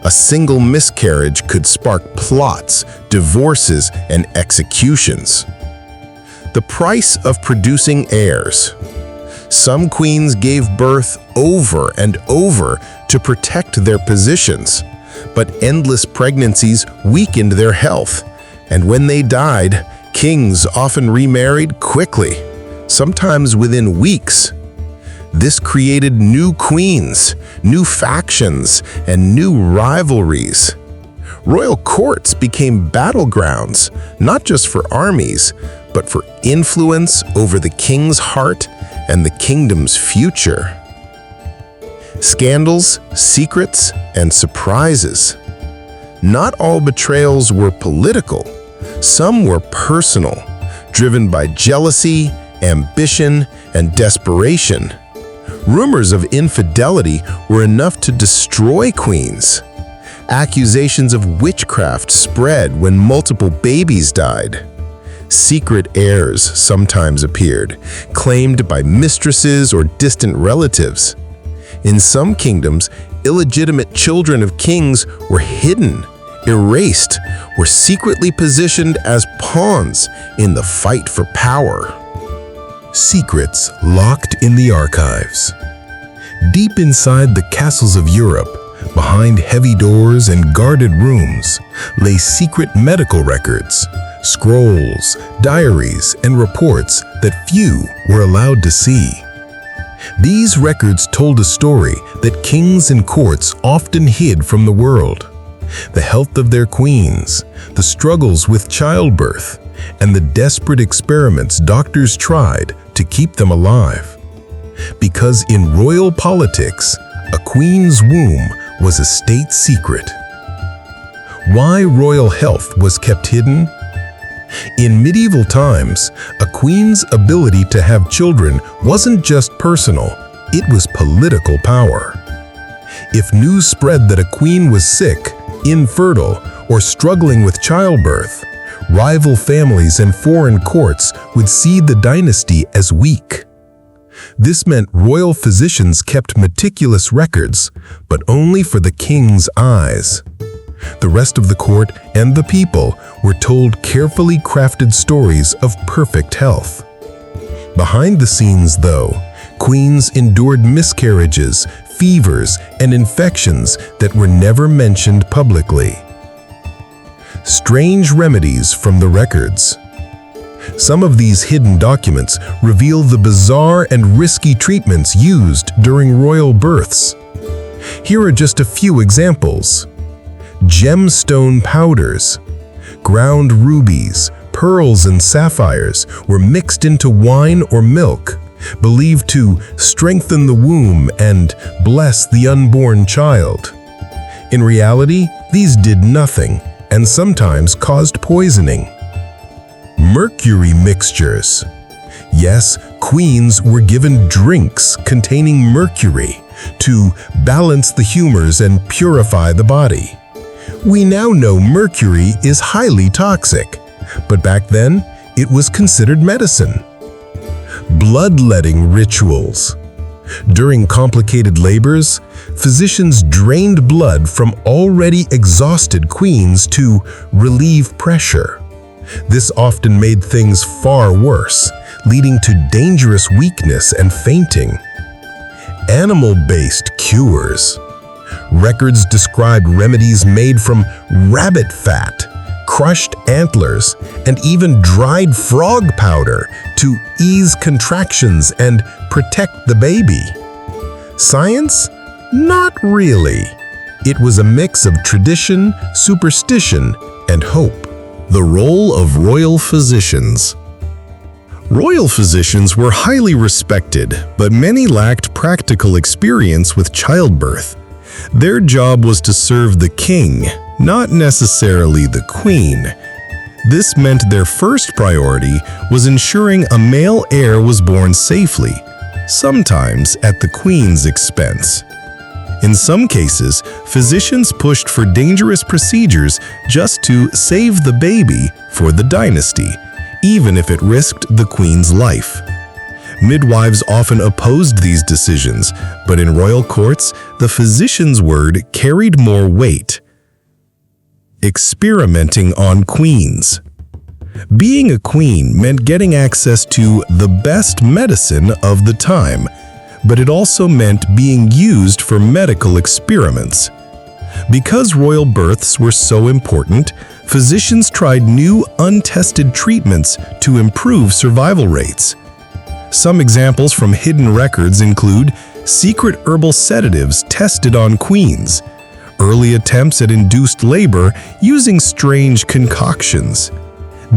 A single miscarriage could spark plots, divorces, and executions. The price of producing heirs. Some queens gave birth over and over to protect their positions, but endless pregnancies weakened their health, and when they died, kings often remarried quickly, sometimes within weeks. This created new queens, new factions, and new rivalries. Royal courts became battlegrounds, not just for armies, but for influence over the king's heart and the kingdom's future. Scandals, secrets, and surprises. Not all betrayals were political. Some were personal, driven by jealousy, ambition, and desperation. Rumors of infidelity were enough to destroy queens. Accusations of witchcraft spread when multiple babies died. Secret heirs sometimes appeared, claimed by mistresses or distant relatives. In some kingdoms, illegitimate children of kings were hidden, erased, or secretly positioned as pawns in the fight for power. Secrets locked in the archives. Deep inside the castles of Europe, behind heavy doors and guarded rooms, lay secret medical records, scrolls, diaries, and reports that few were allowed to see. These records told a story that kings and courts often hid from the world. The health of their queens, the struggles with childbirth, and the desperate experiments doctors tried to keep them alive. Because in royal politics, a queen's womb was a state secret. Why royal health was kept hidden? In medieval times, a queen's ability to have children wasn't just personal, it was political power. If news spread that a queen was sick, infertile, or struggling with childbirth, rival families and foreign courts would see the dynasty as weak. This meant royal physicians kept meticulous records, but only for the king's eyes. The rest of the court and the people were told carefully crafted stories of perfect health. Behind the scenes, though, queens endured miscarriages, fevers, and infections that were never mentioned publicly. Strange remedies from the records. Some of these hidden documents reveal the bizarre and risky treatments used during royal births. Here are just a few examples. Gemstone powders. Ground rubies, pearls, and sapphires were mixed into wine or milk, believed to strengthen the womb and bless the unborn child. In reality, these did nothing and sometimes caused poisoning. Mercury mixtures. Yes, queens were given drinks containing mercury to balance the humors and purify the body. We now know mercury is highly toxic, but back then it was considered medicine. Bloodletting rituals. During complicated labors, physicians drained blood from already exhausted queens to relieve pressure. This often made things far worse, leading to dangerous weakness and fainting. Animal-based cures. Records described remedies made from rabbit fat, crushed antlers, and even dried frog powder to ease contractions and protect the baby. Science? Not really. It was a mix of tradition, superstition, and hope. The role of royal physicians. Royal physicians were highly respected, but many lacked practical experience with childbirth. Their job was to serve the king, not necessarily the queen. This meant their first priority was ensuring a male heir was born safely, sometimes at the queen's expense. In some cases, physicians pushed for dangerous procedures just to save the baby for the dynasty, even if it risked the queen's life. Midwives often opposed these decisions, but in royal courts, the physician's word carried more weight. Experimenting on queens. Being a queen meant getting access to the best medicine of the time, but it also meant being used for medical experiments. Because royal births were so important, physicians tried new, untested treatments to improve survival rates. Some examples from hidden records include secret herbal sedatives tested on queens, early attempts at induced labor using strange concoctions,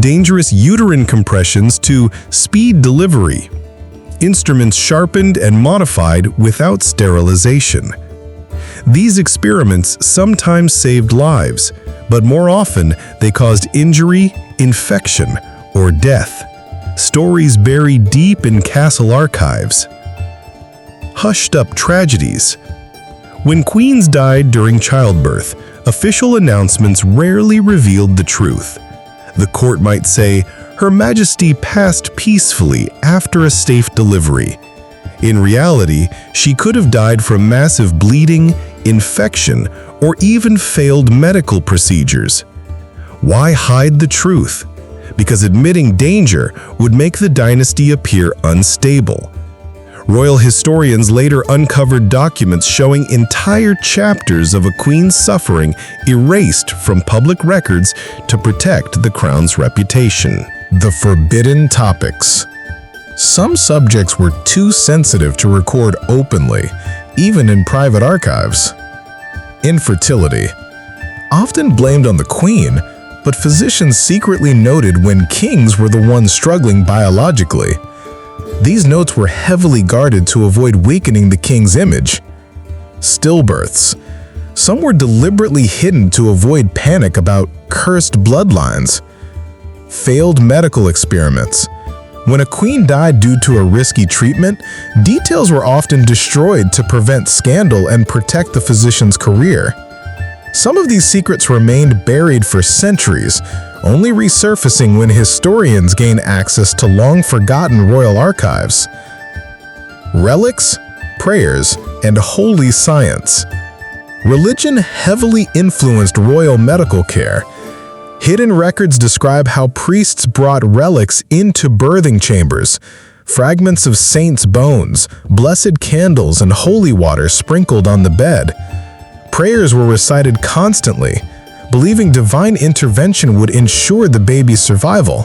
dangerous uterine compressions to speed delivery, instruments sharpened and modified without sterilization. These experiments sometimes saved lives, but more often they caused injury, infection, or death. Stories buried deep in castle archives. Hushed-up tragedies. When queens died during childbirth, official announcements rarely revealed the truth. The court might say, "Her Majesty passed peacefully after a safe delivery." In reality, she could have died from massive bleeding, infection, or even failed medical procedures. Why hide the truth? Because admitting danger would make the dynasty appear unstable. Royal historians later uncovered documents showing entire chapters of a queen's suffering erased from public records to protect the crown's reputation. The forbidden topics. Some subjects were too sensitive to record openly, even in private archives. Infertility. Often blamed on the queen, but physicians secretly noted when kings were the ones struggling biologically. These notes were heavily guarded to avoid weakening the king's image. Stillbirths. Some were deliberately hidden to avoid panic about cursed bloodlines. Failed medical experiments. When a queen died due to a risky treatment, details were often destroyed to prevent scandal and protect the physician's career. Some of these secrets remained buried for centuries, only resurfacing when historians gain access to long-forgotten royal archives. Relics, prayers, and holy science. Religion heavily influenced royal medical care. Hidden records describe how priests brought relics into birthing chambers, fragments of saints' bones, blessed candles, and holy water sprinkled on the bed. Prayers were recited constantly, believing divine intervention would ensure the baby's survival.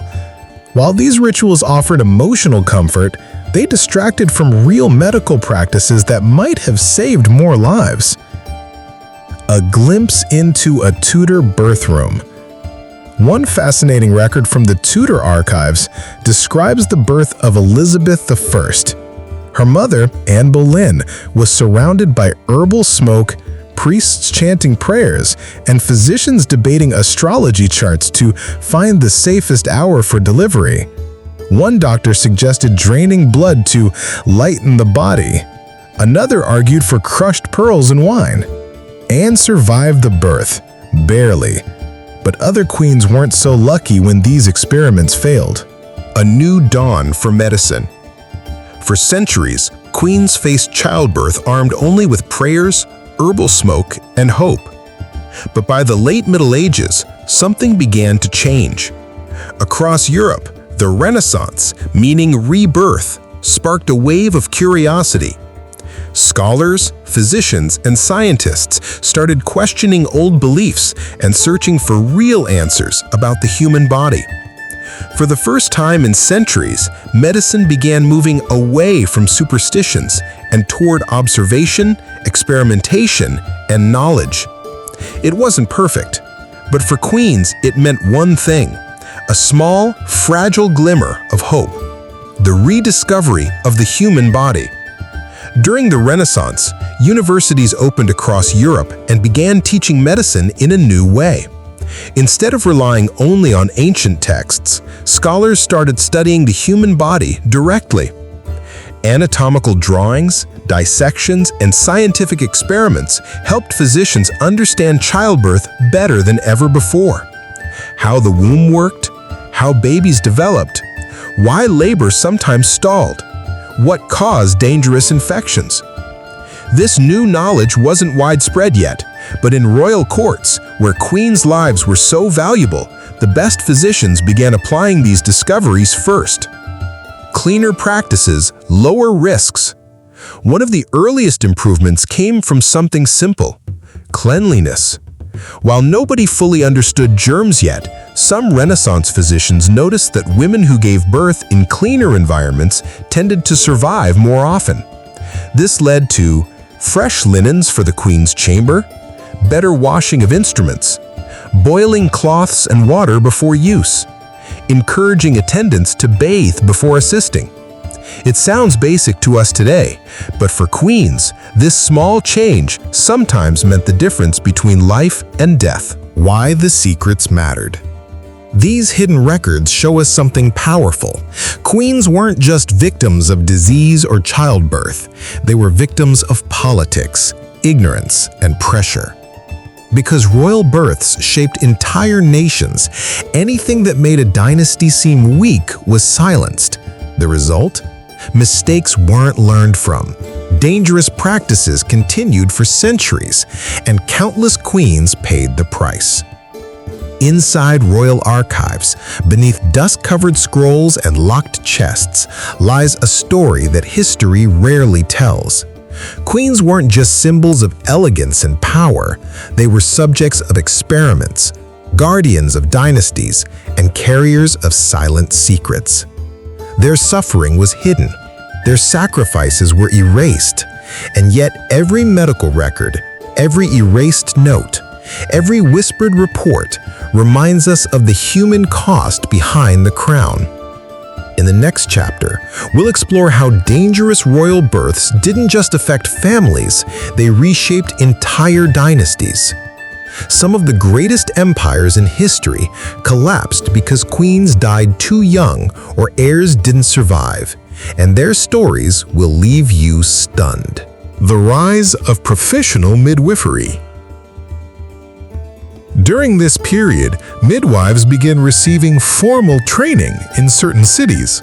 While these rituals offered emotional comfort, they distracted from real medical practices that might have saved more lives. A glimpse into a Tudor birth room. One fascinating record from the Tudor archives describes the birth of Elizabeth I. Her mother, Anne Boleyn, was surrounded by herbal smoke, priests chanting prayers, and physicians debating astrology charts to find the safest hour for delivery. One doctor suggested draining blood to lighten the body. Another argued for crushed pearls in wine. Anne survived the birth, barely, but other queens weren't so lucky when these experiments failed. A new dawn for medicine. For centuries, queens faced childbirth armed only with prayers, herbal smoke, and hope. But by the late Middle Ages, something began to change. Across Europe, the Renaissance, meaning rebirth, sparked a wave of curiosity. Scholars, physicians, and scientists started questioning old beliefs and searching for real answers about the human body. For the first time in centuries, medicine began moving away from superstitions and toward observation, experimentation, and knowledge. It wasn't perfect, but for queens it meant one thing: a small, fragile glimmer of hope, the rediscovery of the human body. During the Renaissance, universities opened across Europe and began teaching medicine in a new way. Instead of relying only on ancient texts, scholars started studying the human body directly. Anatomical drawings, dissections, and scientific experiments helped physicians understand childbirth better than ever before. How the womb worked, how babies developed, why labor sometimes stalled, what caused dangerous infections. This new knowledge wasn't widespread yet, but in royal courts, where queens' lives were so valuable, the best physicians began applying these discoveries first. Cleaner practices, lower risks. One of the earliest improvements came from something simple: cleanliness. While nobody fully understood germs yet, some Renaissance physicians noticed that women who gave birth in cleaner environments tended to survive more often. This led to fresh linens for the queen's chamber, better washing of instruments, boiling cloths and water before use, encouraging attendants to bathe before assisting. It sounds basic to us today, but for queens, this small change sometimes meant the difference between life and death. Why the secrets mattered. These hidden records show us something powerful. Queens weren't just victims of disease or childbirth. They were victims of politics, ignorance, and pressure. Because royal births shaped entire nations, anything that made a dynasty seem weak was silenced. The result? Mistakes weren't learned from. Dangerous practices continued for centuries, and countless queens paid the price. Inside royal archives, beneath dust-covered scrolls and locked chests, lies a story that history rarely tells. Queens weren't just symbols of elegance and power, they were subjects of experiments, guardians of dynasties, and carriers of silent secrets. Their suffering was hidden, their sacrifices were erased, and yet every medical record, every erased note, every whispered report reminds us of the human cost behind the crown. In the next chapter, we'll explore how dangerous royal births didn't just affect families, they reshaped entire dynasties. Some of the greatest empires in history collapsed because queens died too young or heirs didn't survive, and their stories will leave you stunned. The rise of professional midwifery. During this period, midwives began receiving formal training in certain cities.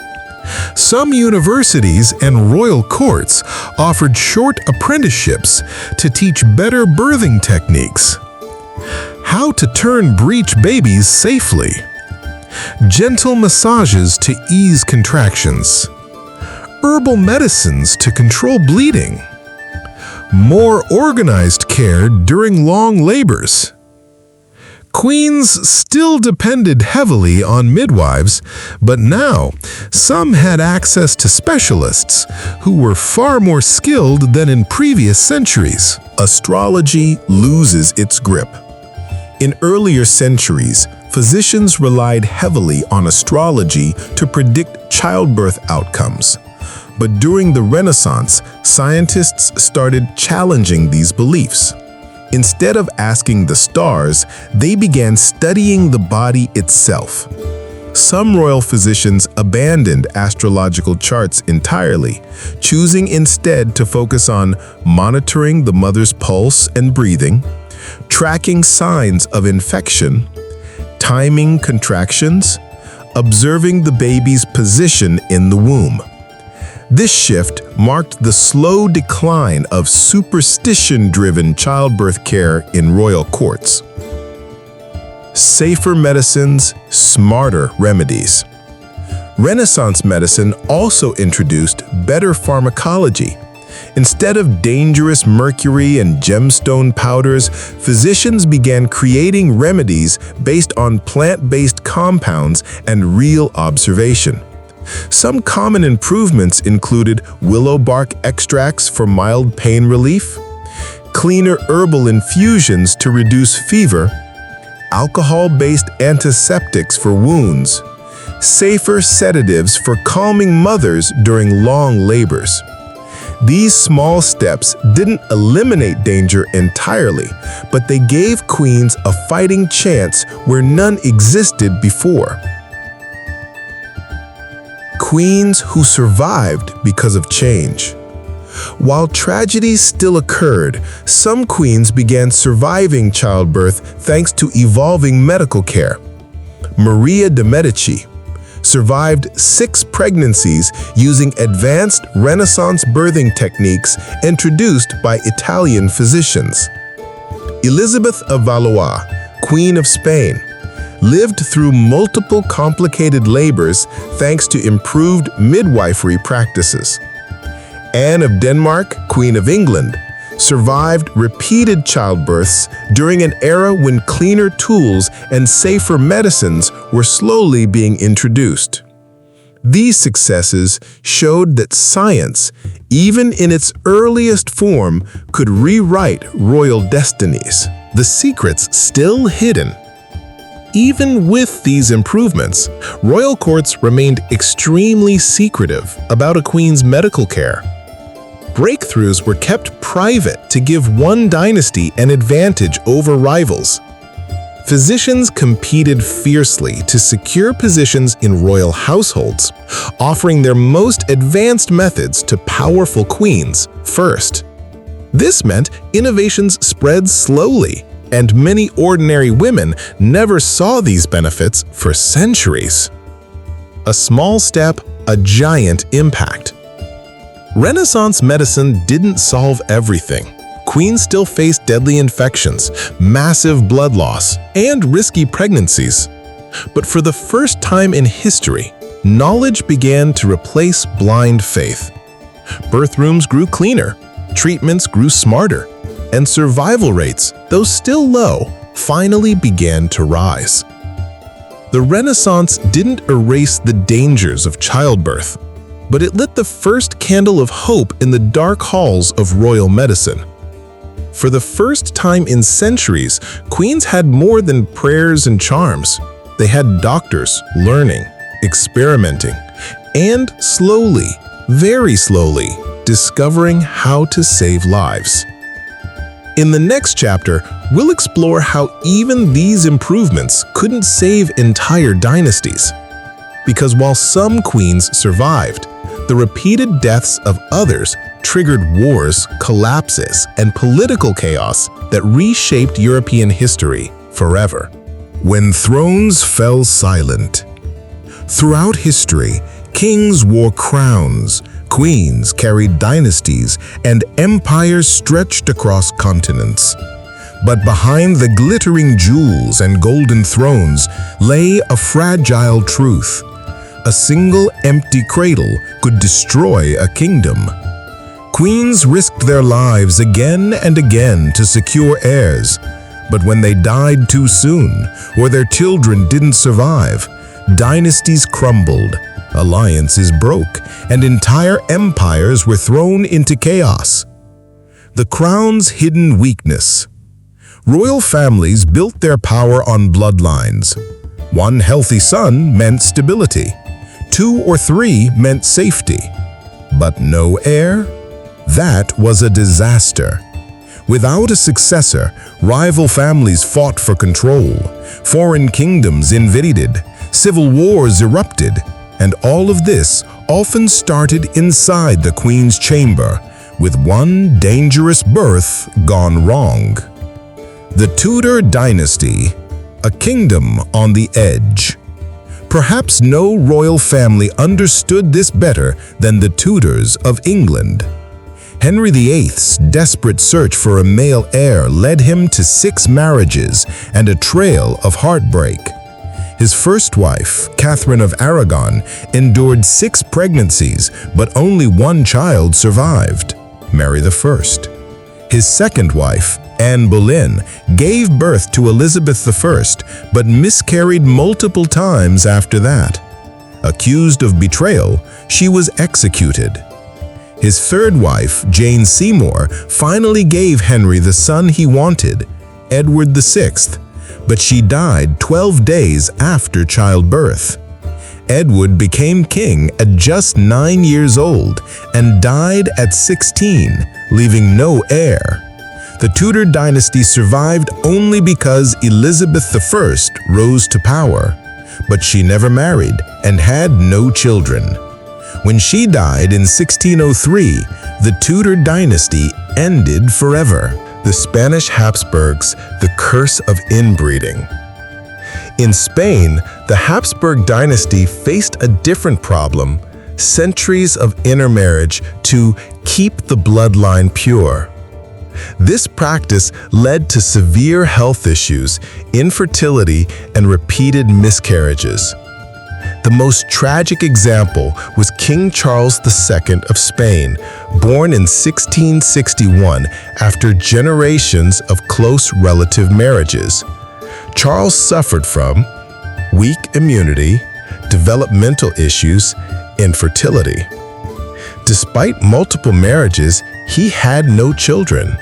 Some universities and royal courts offered short apprenticeships to teach better birthing techniques. How to turn breech babies safely. Gentle massages to ease contractions. Herbal medicines to control bleeding. More organized care during long labors. Queens still depended heavily on midwives, but now some had access to specialists who were far more skilled than in previous centuries. Astrology loses its grip. In earlier centuries, physicians relied heavily on astrology to predict childbirth outcomes. But during the Renaissance, scientists started challenging these beliefs. Instead of asking the stars, they began studying the body itself. Some royal physicians abandoned astrological charts entirely, choosing instead to focus on monitoring the mother's pulse and breathing, tracking signs of infection, timing contractions, observing the baby's position in the womb. This shift marked the slow decline of superstition-driven childbirth care in royal courts. Safer medicines, smarter remedies. Renaissance medicine also introduced better pharmacology. Instead of dangerous mercury and gemstone powders, physicians began creating remedies based on plant-based compounds and real observation. Some common improvements included willow bark extracts for mild pain relief, cleaner herbal infusions to reduce fever, alcohol-based antiseptics for wounds, safer sedatives for calming mothers during long labors. These small steps didn't eliminate danger entirely, but they gave queens a fighting chance where none existed before. Queens who survived because of change. While tragedies still occurred, some queens began surviving childbirth thanks to evolving medical care. Maria de' Medici survived 6 pregnancies using advanced Renaissance birthing techniques introduced by Italian physicians. Elizabeth of Valois, Queen of Spain, lived through multiple complicated labors thanks to improved midwifery practices. Anne of Denmark, Queen of England, survived repeated childbirths during an era when cleaner tools and safer medicines were slowly being introduced. These successes showed that science, even in its earliest form, could rewrite royal destinies. The secrets still hidden. Even with these improvements, royal courts remained extremely secretive about a queen's medical care. Breakthroughs were kept private to give one dynasty an advantage over rivals. Physicians competed fiercely to secure positions in royal households, offering their most advanced methods to powerful queens first. This meant innovations spread slowly, and many ordinary women never saw these benefits for centuries. A small step, a giant impact. Renaissance medicine didn't solve everything. Queens still faced deadly infections, massive blood loss, and risky pregnancies. But for the first time in history, knowledge began to replace blind faith. Birth rooms grew cleaner, treatments grew smarter, and survival rates, though still low, finally began to rise. The Renaissance didn't erase the dangers of childbirth, but it lit the first candle of hope in the dark halls of royal medicine. For the first time in centuries, queens had more than prayers and charms. They had doctors learning, experimenting, and slowly, very slowly, discovering how to save lives. In the next chapter, we'll explore how even these improvements couldn't save entire dynasties. Because while some queens survived, the repeated deaths of others triggered wars, collapses, and political chaos that reshaped European history forever. When thrones fell silent. Throughout history, kings wore crowns, queens carried dynasties, and empires stretched across continents. But behind the glittering jewels and golden thrones lay a fragile truth. A single empty cradle could destroy a kingdom. Queens risked their lives again and again to secure heirs, but when they died too soon or their children didn't survive, dynasties crumbled, alliances broke, and entire empires were thrown into chaos. The crown's hidden weakness. Royal families built their power on bloodlines. One healthy son meant stability. 2 or 3 meant safety. But no heir? That was a disaster. Without a successor, rival families fought for control. Foreign kingdoms invaded. Civil wars erupted. And all of this often started inside the queen's chamber, with one dangerous birth gone wrong. The Tudor dynasty, a kingdom on the edge. Perhaps no royal family understood this better than the Tudors of England. Henry VIII's desperate search for a male heir led him to 6 marriages and a trail of heartbreak. His first wife, Catherine of Aragon, endured 6 pregnancies, but only 1 child survived, Mary I. His second wife, Anne Boleyn, gave birth to Elizabeth I, but miscarried multiple times after that. Accused of betrayal, she was executed. His third wife, Jane Seymour, finally gave Henry the son he wanted, Edward VI, but she died 12 days after childbirth. Edward became king at just 9 years old and died at 16, leaving no heir. The Tudor dynasty survived only because Elizabeth I rose to power, but she never married and had no children. When she died in 1603, the Tudor dynasty ended forever. The Spanish Habsburgs, the curse of inbreeding. In Spain, the Habsburg dynasty faced a different problem, centuries of intermarriage to keep the bloodline pure. This practice led to severe health issues, infertility, and repeated miscarriages. The most tragic example was King Charles II of Spain, born in 1661 after generations of close relative marriages. Charles suffered from weak immunity, developmental issues, infertility. Despite multiple marriages, he had no children.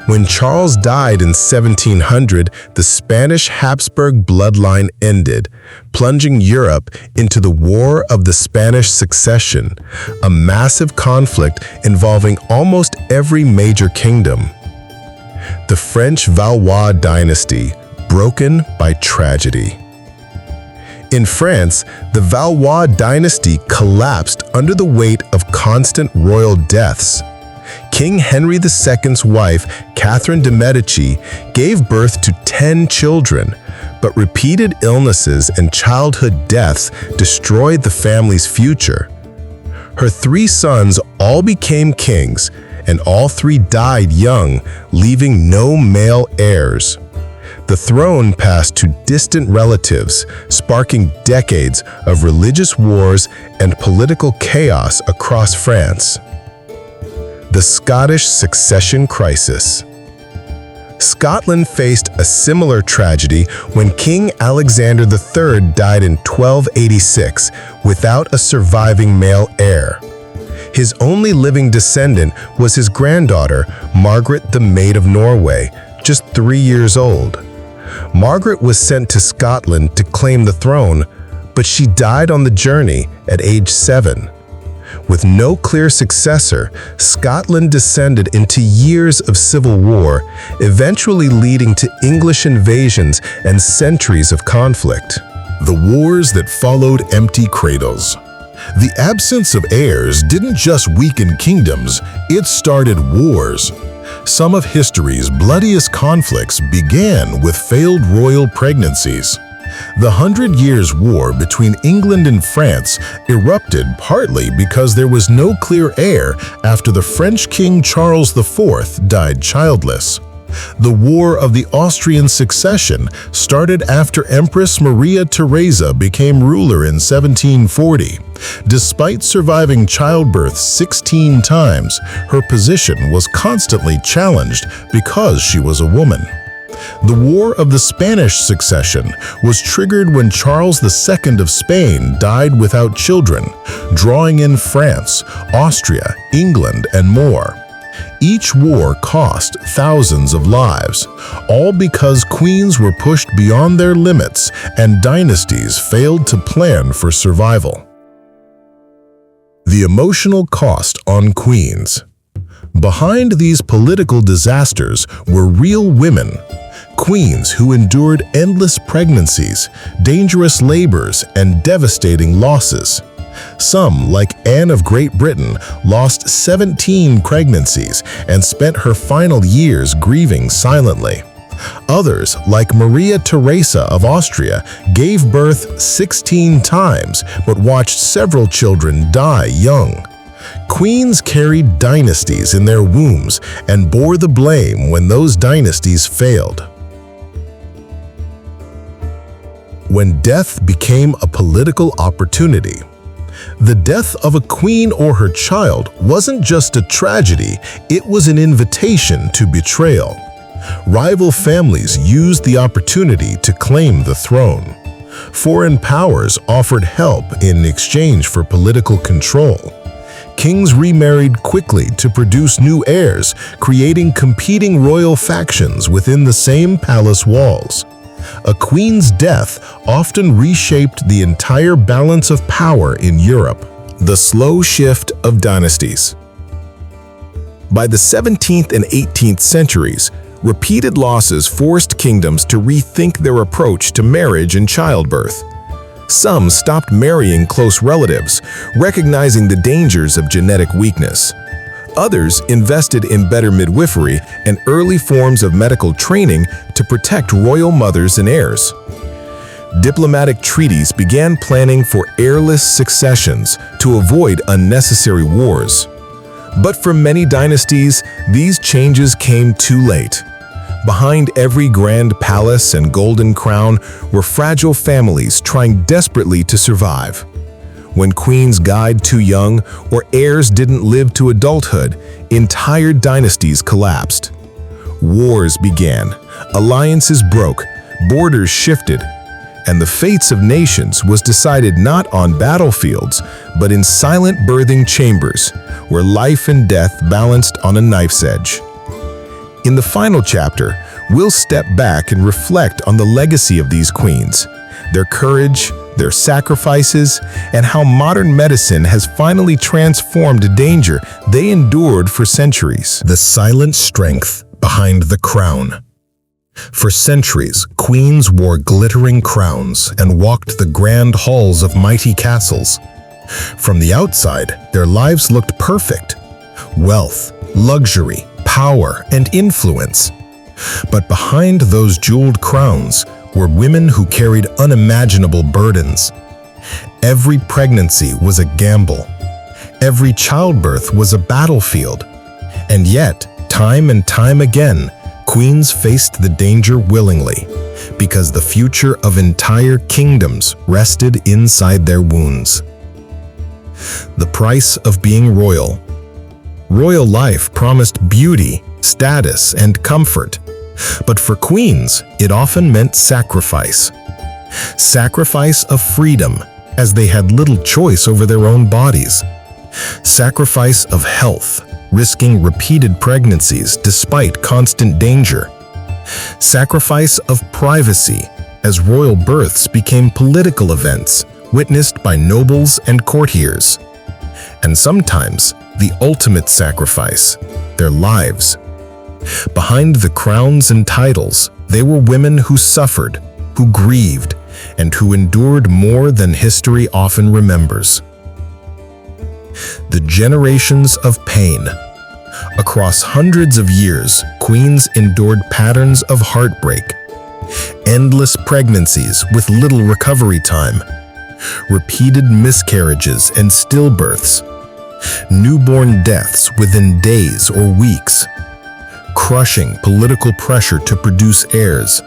When Charles died in 1700, the Spanish Habsburg bloodline ended, plunging Europe into the War of the Spanish Succession, a massive conflict involving almost every major kingdom. The French Valois dynasty, broken by tragedy. In France, the Valois dynasty collapsed under the weight of constant royal deaths. King Henry II's wife, Catherine de' Medici, gave birth to 10 children, but repeated illnesses and childhood deaths destroyed the family's future. Her 3 sons all became kings, and all 3 died young, leaving no male heirs. The throne passed to distant relatives, sparking decades of religious wars and political chaos across France. The Scottish succession crisis. Scotland faced a similar tragedy when King Alexander III died in 1286 without a surviving male heir. His only living descendant was his granddaughter, Margaret the Maid of Norway, just 3 years old. Margaret was sent to Scotland to claim the throne, but she died on the journey at age 7. With no clear successor, Scotland descended into years of civil war, eventually leading to English invasions and centuries of conflict. The wars that followed empty cradles. The absence of heirs didn't just weaken kingdoms, it started wars. Some of history's bloodiest conflicts began with failed royal pregnancies. The 100 Years' War between England and France erupted partly because there was no clear heir after the French King Charles IV died childless. The War of the Austrian Succession started after Empress Maria Theresa became ruler in 1740. Despite surviving childbirth 16 times, her position was constantly challenged because she was a woman. The War of the Spanish Succession was triggered when Charles II of Spain died without children, drawing in France, Austria, England, and more. Each war cost thousands of lives, all because queens were pushed beyond their limits and dynasties failed to plan for survival. The emotional cost on queens. Behind these political disasters were real women, queens who endured endless pregnancies, dangerous labors, and devastating losses. Some, like Anne of Great Britain, lost 17 pregnancies and spent her final years grieving silently. Others, like Maria Theresa of Austria, gave birth 16 times but watched several children die young. Queens carried dynasties in their wombs and bore the blame when those dynasties failed. When death became a political opportunity. The death of a queen or her child wasn't just a tragedy, it was an invitation to betrayal. Rival families used the opportunity to claim the throne. Foreign powers offered help in exchange for political control. Kings remarried quickly to produce new heirs, creating competing royal factions within the same palace walls. A queen's death often reshaped the entire balance of power in Europe. The slow shift of dynasties. By the 17th and 18th centuries, repeated losses forced kingdoms to rethink their approach to marriage and childbirth. Some stopped marrying close relatives, recognizing the dangers of genetic weakness. Others invested in better midwifery and early forms of medical training to protect royal mothers and heirs. Diplomatic treaties began planning for heirless successions to avoid unnecessary wars. But for many dynasties, these changes came too late. Behind every grand palace and golden crown were fragile families trying desperately to survive. When queens died too young or heirs didn't live to adulthood, entire dynasties collapsed. Wars began, alliances broke, borders shifted, and the fates of nations was decided not on battlefields, but in silent birthing chambers, where life and death balanced on a knife's edge. In the final chapter, we'll step back and reflect on the legacy of these queens, their courage, their sacrifices, and how modern medicine has finally transformed danger they endured for centuries. The silent strength behind the crown. For centuries, queens wore glittering crowns and walked the grand halls of mighty castles. From the outside, their lives looked perfect. Wealth, luxury, power, and influence. But behind those jeweled crowns were women who carried unimaginable burdens. Every pregnancy was a gamble. Every childbirth was a battlefield. And yet, time and time again, queens faced the danger willingly, because the future of entire kingdoms rested inside their wombs. The price of being royal. Royal life promised beauty, status, and comfort. But for queens, it often meant sacrifice. Sacrifice of freedom, as they had little choice over their own bodies. Sacrifice of health, risking repeated pregnancies despite constant danger. Sacrifice of privacy, as royal births became political events witnessed by nobles and courtiers. And sometimes, the ultimate sacrifice, their lives. Behind the crowns and titles, they were women who suffered, who grieved, and who endured more than history often remembers. The generations of pain. Across hundreds of years, queens endured patterns of heartbreak, endless pregnancies with little recovery time, repeated miscarriages and stillbirths, newborn deaths within days or weeks, crushing political pressure to produce heirs,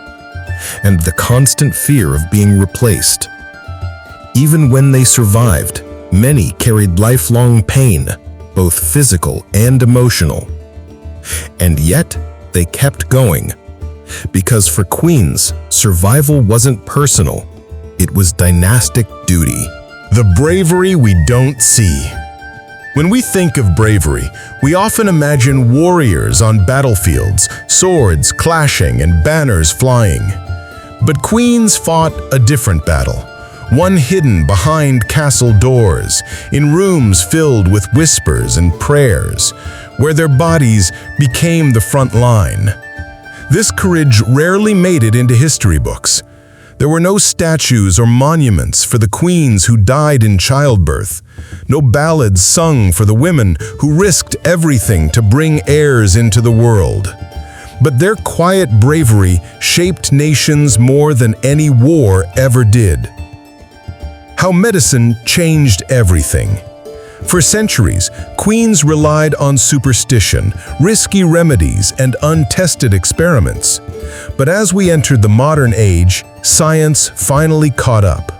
and the constant fear of being replaced. Even when they survived, many carried lifelong pain, both physical and emotional. And yet, they kept going. Because for queens, survival wasn't personal, it was dynastic duty. The bravery we don't see. When we think of bravery, we often imagine warriors on battlefields, swords clashing and banners flying. But queens fought a different battle, one hidden behind castle doors, in rooms filled with whispers and prayers, where their bodies became the front line. This courage rarely made it into history books. There were no statues or monuments for the queens who died in childbirth, no ballads sung for the women who risked everything to bring heirs into the world. But their quiet bravery shaped nations more than any war ever did. How medicine changed everything. For centuries, queens relied on superstition, risky remedies, and untested experiments. But as we entered the modern age, science finally caught up.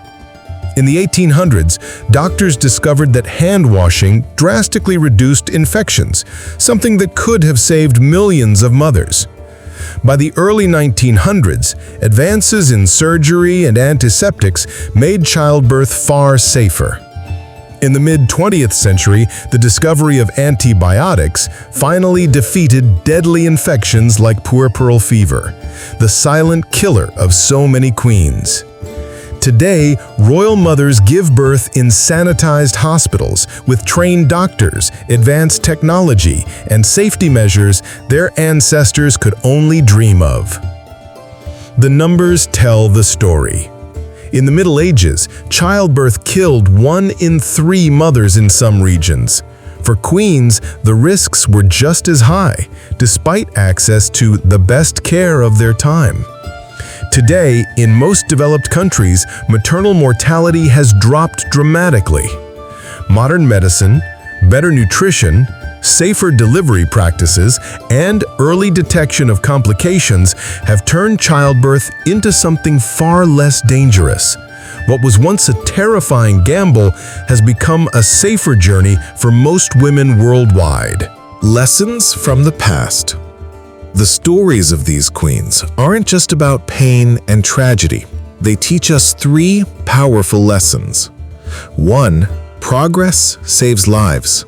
In the 1800s, doctors discovered that hand washing drastically reduced infections, something that could have saved millions of mothers. By the early 1900s, advances in surgery and antiseptics made childbirth far safer. In the mid-20th century, the discovery of antibiotics finally defeated deadly infections like puerperal fever, the silent killer of so many queens. Today, royal mothers give birth in sanitized hospitals with trained doctors, advanced technology, and safety measures their ancestors could only dream of. The numbers tell the story. In the Middle Ages, childbirth killed 1 in 3 mothers in some regions. For queens, the risks were just as high, despite access to the best care of their time. Today, in most developed countries, maternal mortality has dropped dramatically. Modern medicine, better nutrition, safer delivery practices, and early detection of complications have turned childbirth into something far less dangerous. What was once a terrifying gamble has become a safer journey for most women worldwide. Lessons from the past. The stories of these queens aren't just about pain and tragedy. They teach us 3 powerful lessons. 1. Progress saves lives.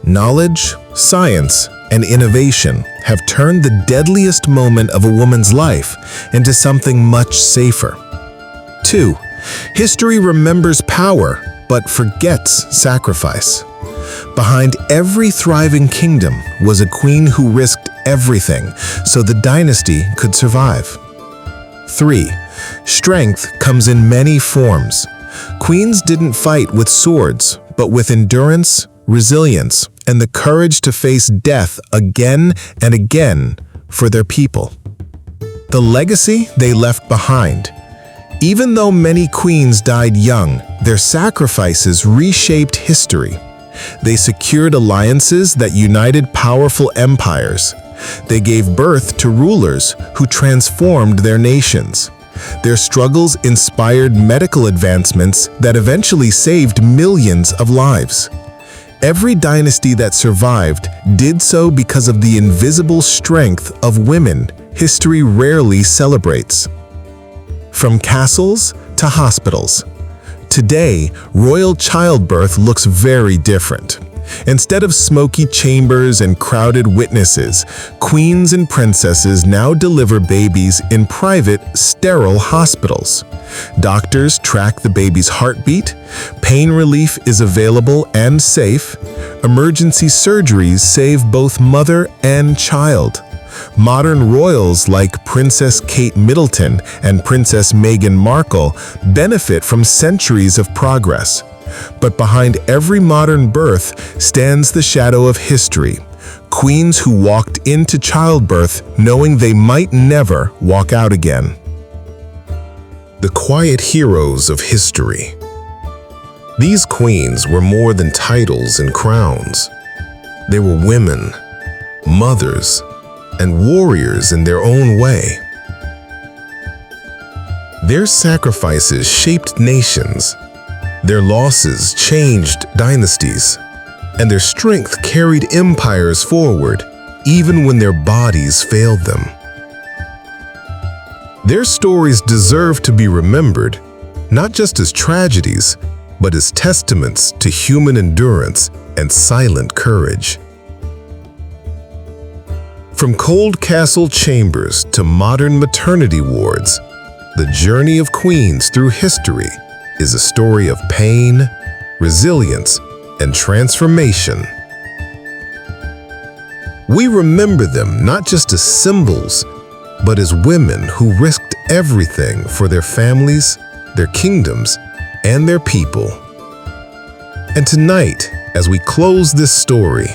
Knowledge, science, and innovation have turned the deadliest moment of a woman's life into something much safer. 2. History remembers power, but forgets sacrifice. Behind every thriving kingdom was a queen who risked everything so the dynasty could survive. 3. Strength comes in many forms. Queens didn't fight with swords, but with endurance, resilience, and the courage to face death again and again for their people. The legacy they left behind. Even though many queens died young, their sacrifices reshaped history. They secured alliances that united powerful empires. They gave birth to rulers who transformed their nations. Their struggles inspired medical advancements that eventually saved millions of lives. Every dynasty that survived did so because of the invisible strength of women history rarely celebrates. From castles to hospitals. Today, royal childbirth looks very different. Instead of smoky chambers and crowded witnesses, queens and princesses now deliver babies in private, sterile hospitals. Doctors track the baby's heartbeat, pain relief is available and safe, emergency surgeries save both mother and child. Modern royals like Princess Kate Middleton and Princess Meghan Markle benefit from centuries of progress. But behind every modern birth stands the shadow of history. Queens who walked into childbirth knowing they might never walk out again. The quiet heroes of history. These queens were more than titles and crowns. They were women, mothers, and warriors in their own way. Their sacrifices shaped nations. Their losses changed dynasties, and their strength carried empires forward, even when their bodies failed them. Their stories deserve to be remembered, not just as tragedies, but as testaments to human endurance and silent courage. From cold castle chambers to modern maternity wards, the journey of queens through history is a story of pain, resilience, and transformation. We remember them not just as symbols, but as women who risked everything for their families, their kingdoms, and their people. And tonight, as we close this story,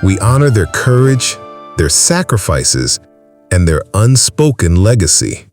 we honor their courage, their sacrifices, and their unspoken legacy.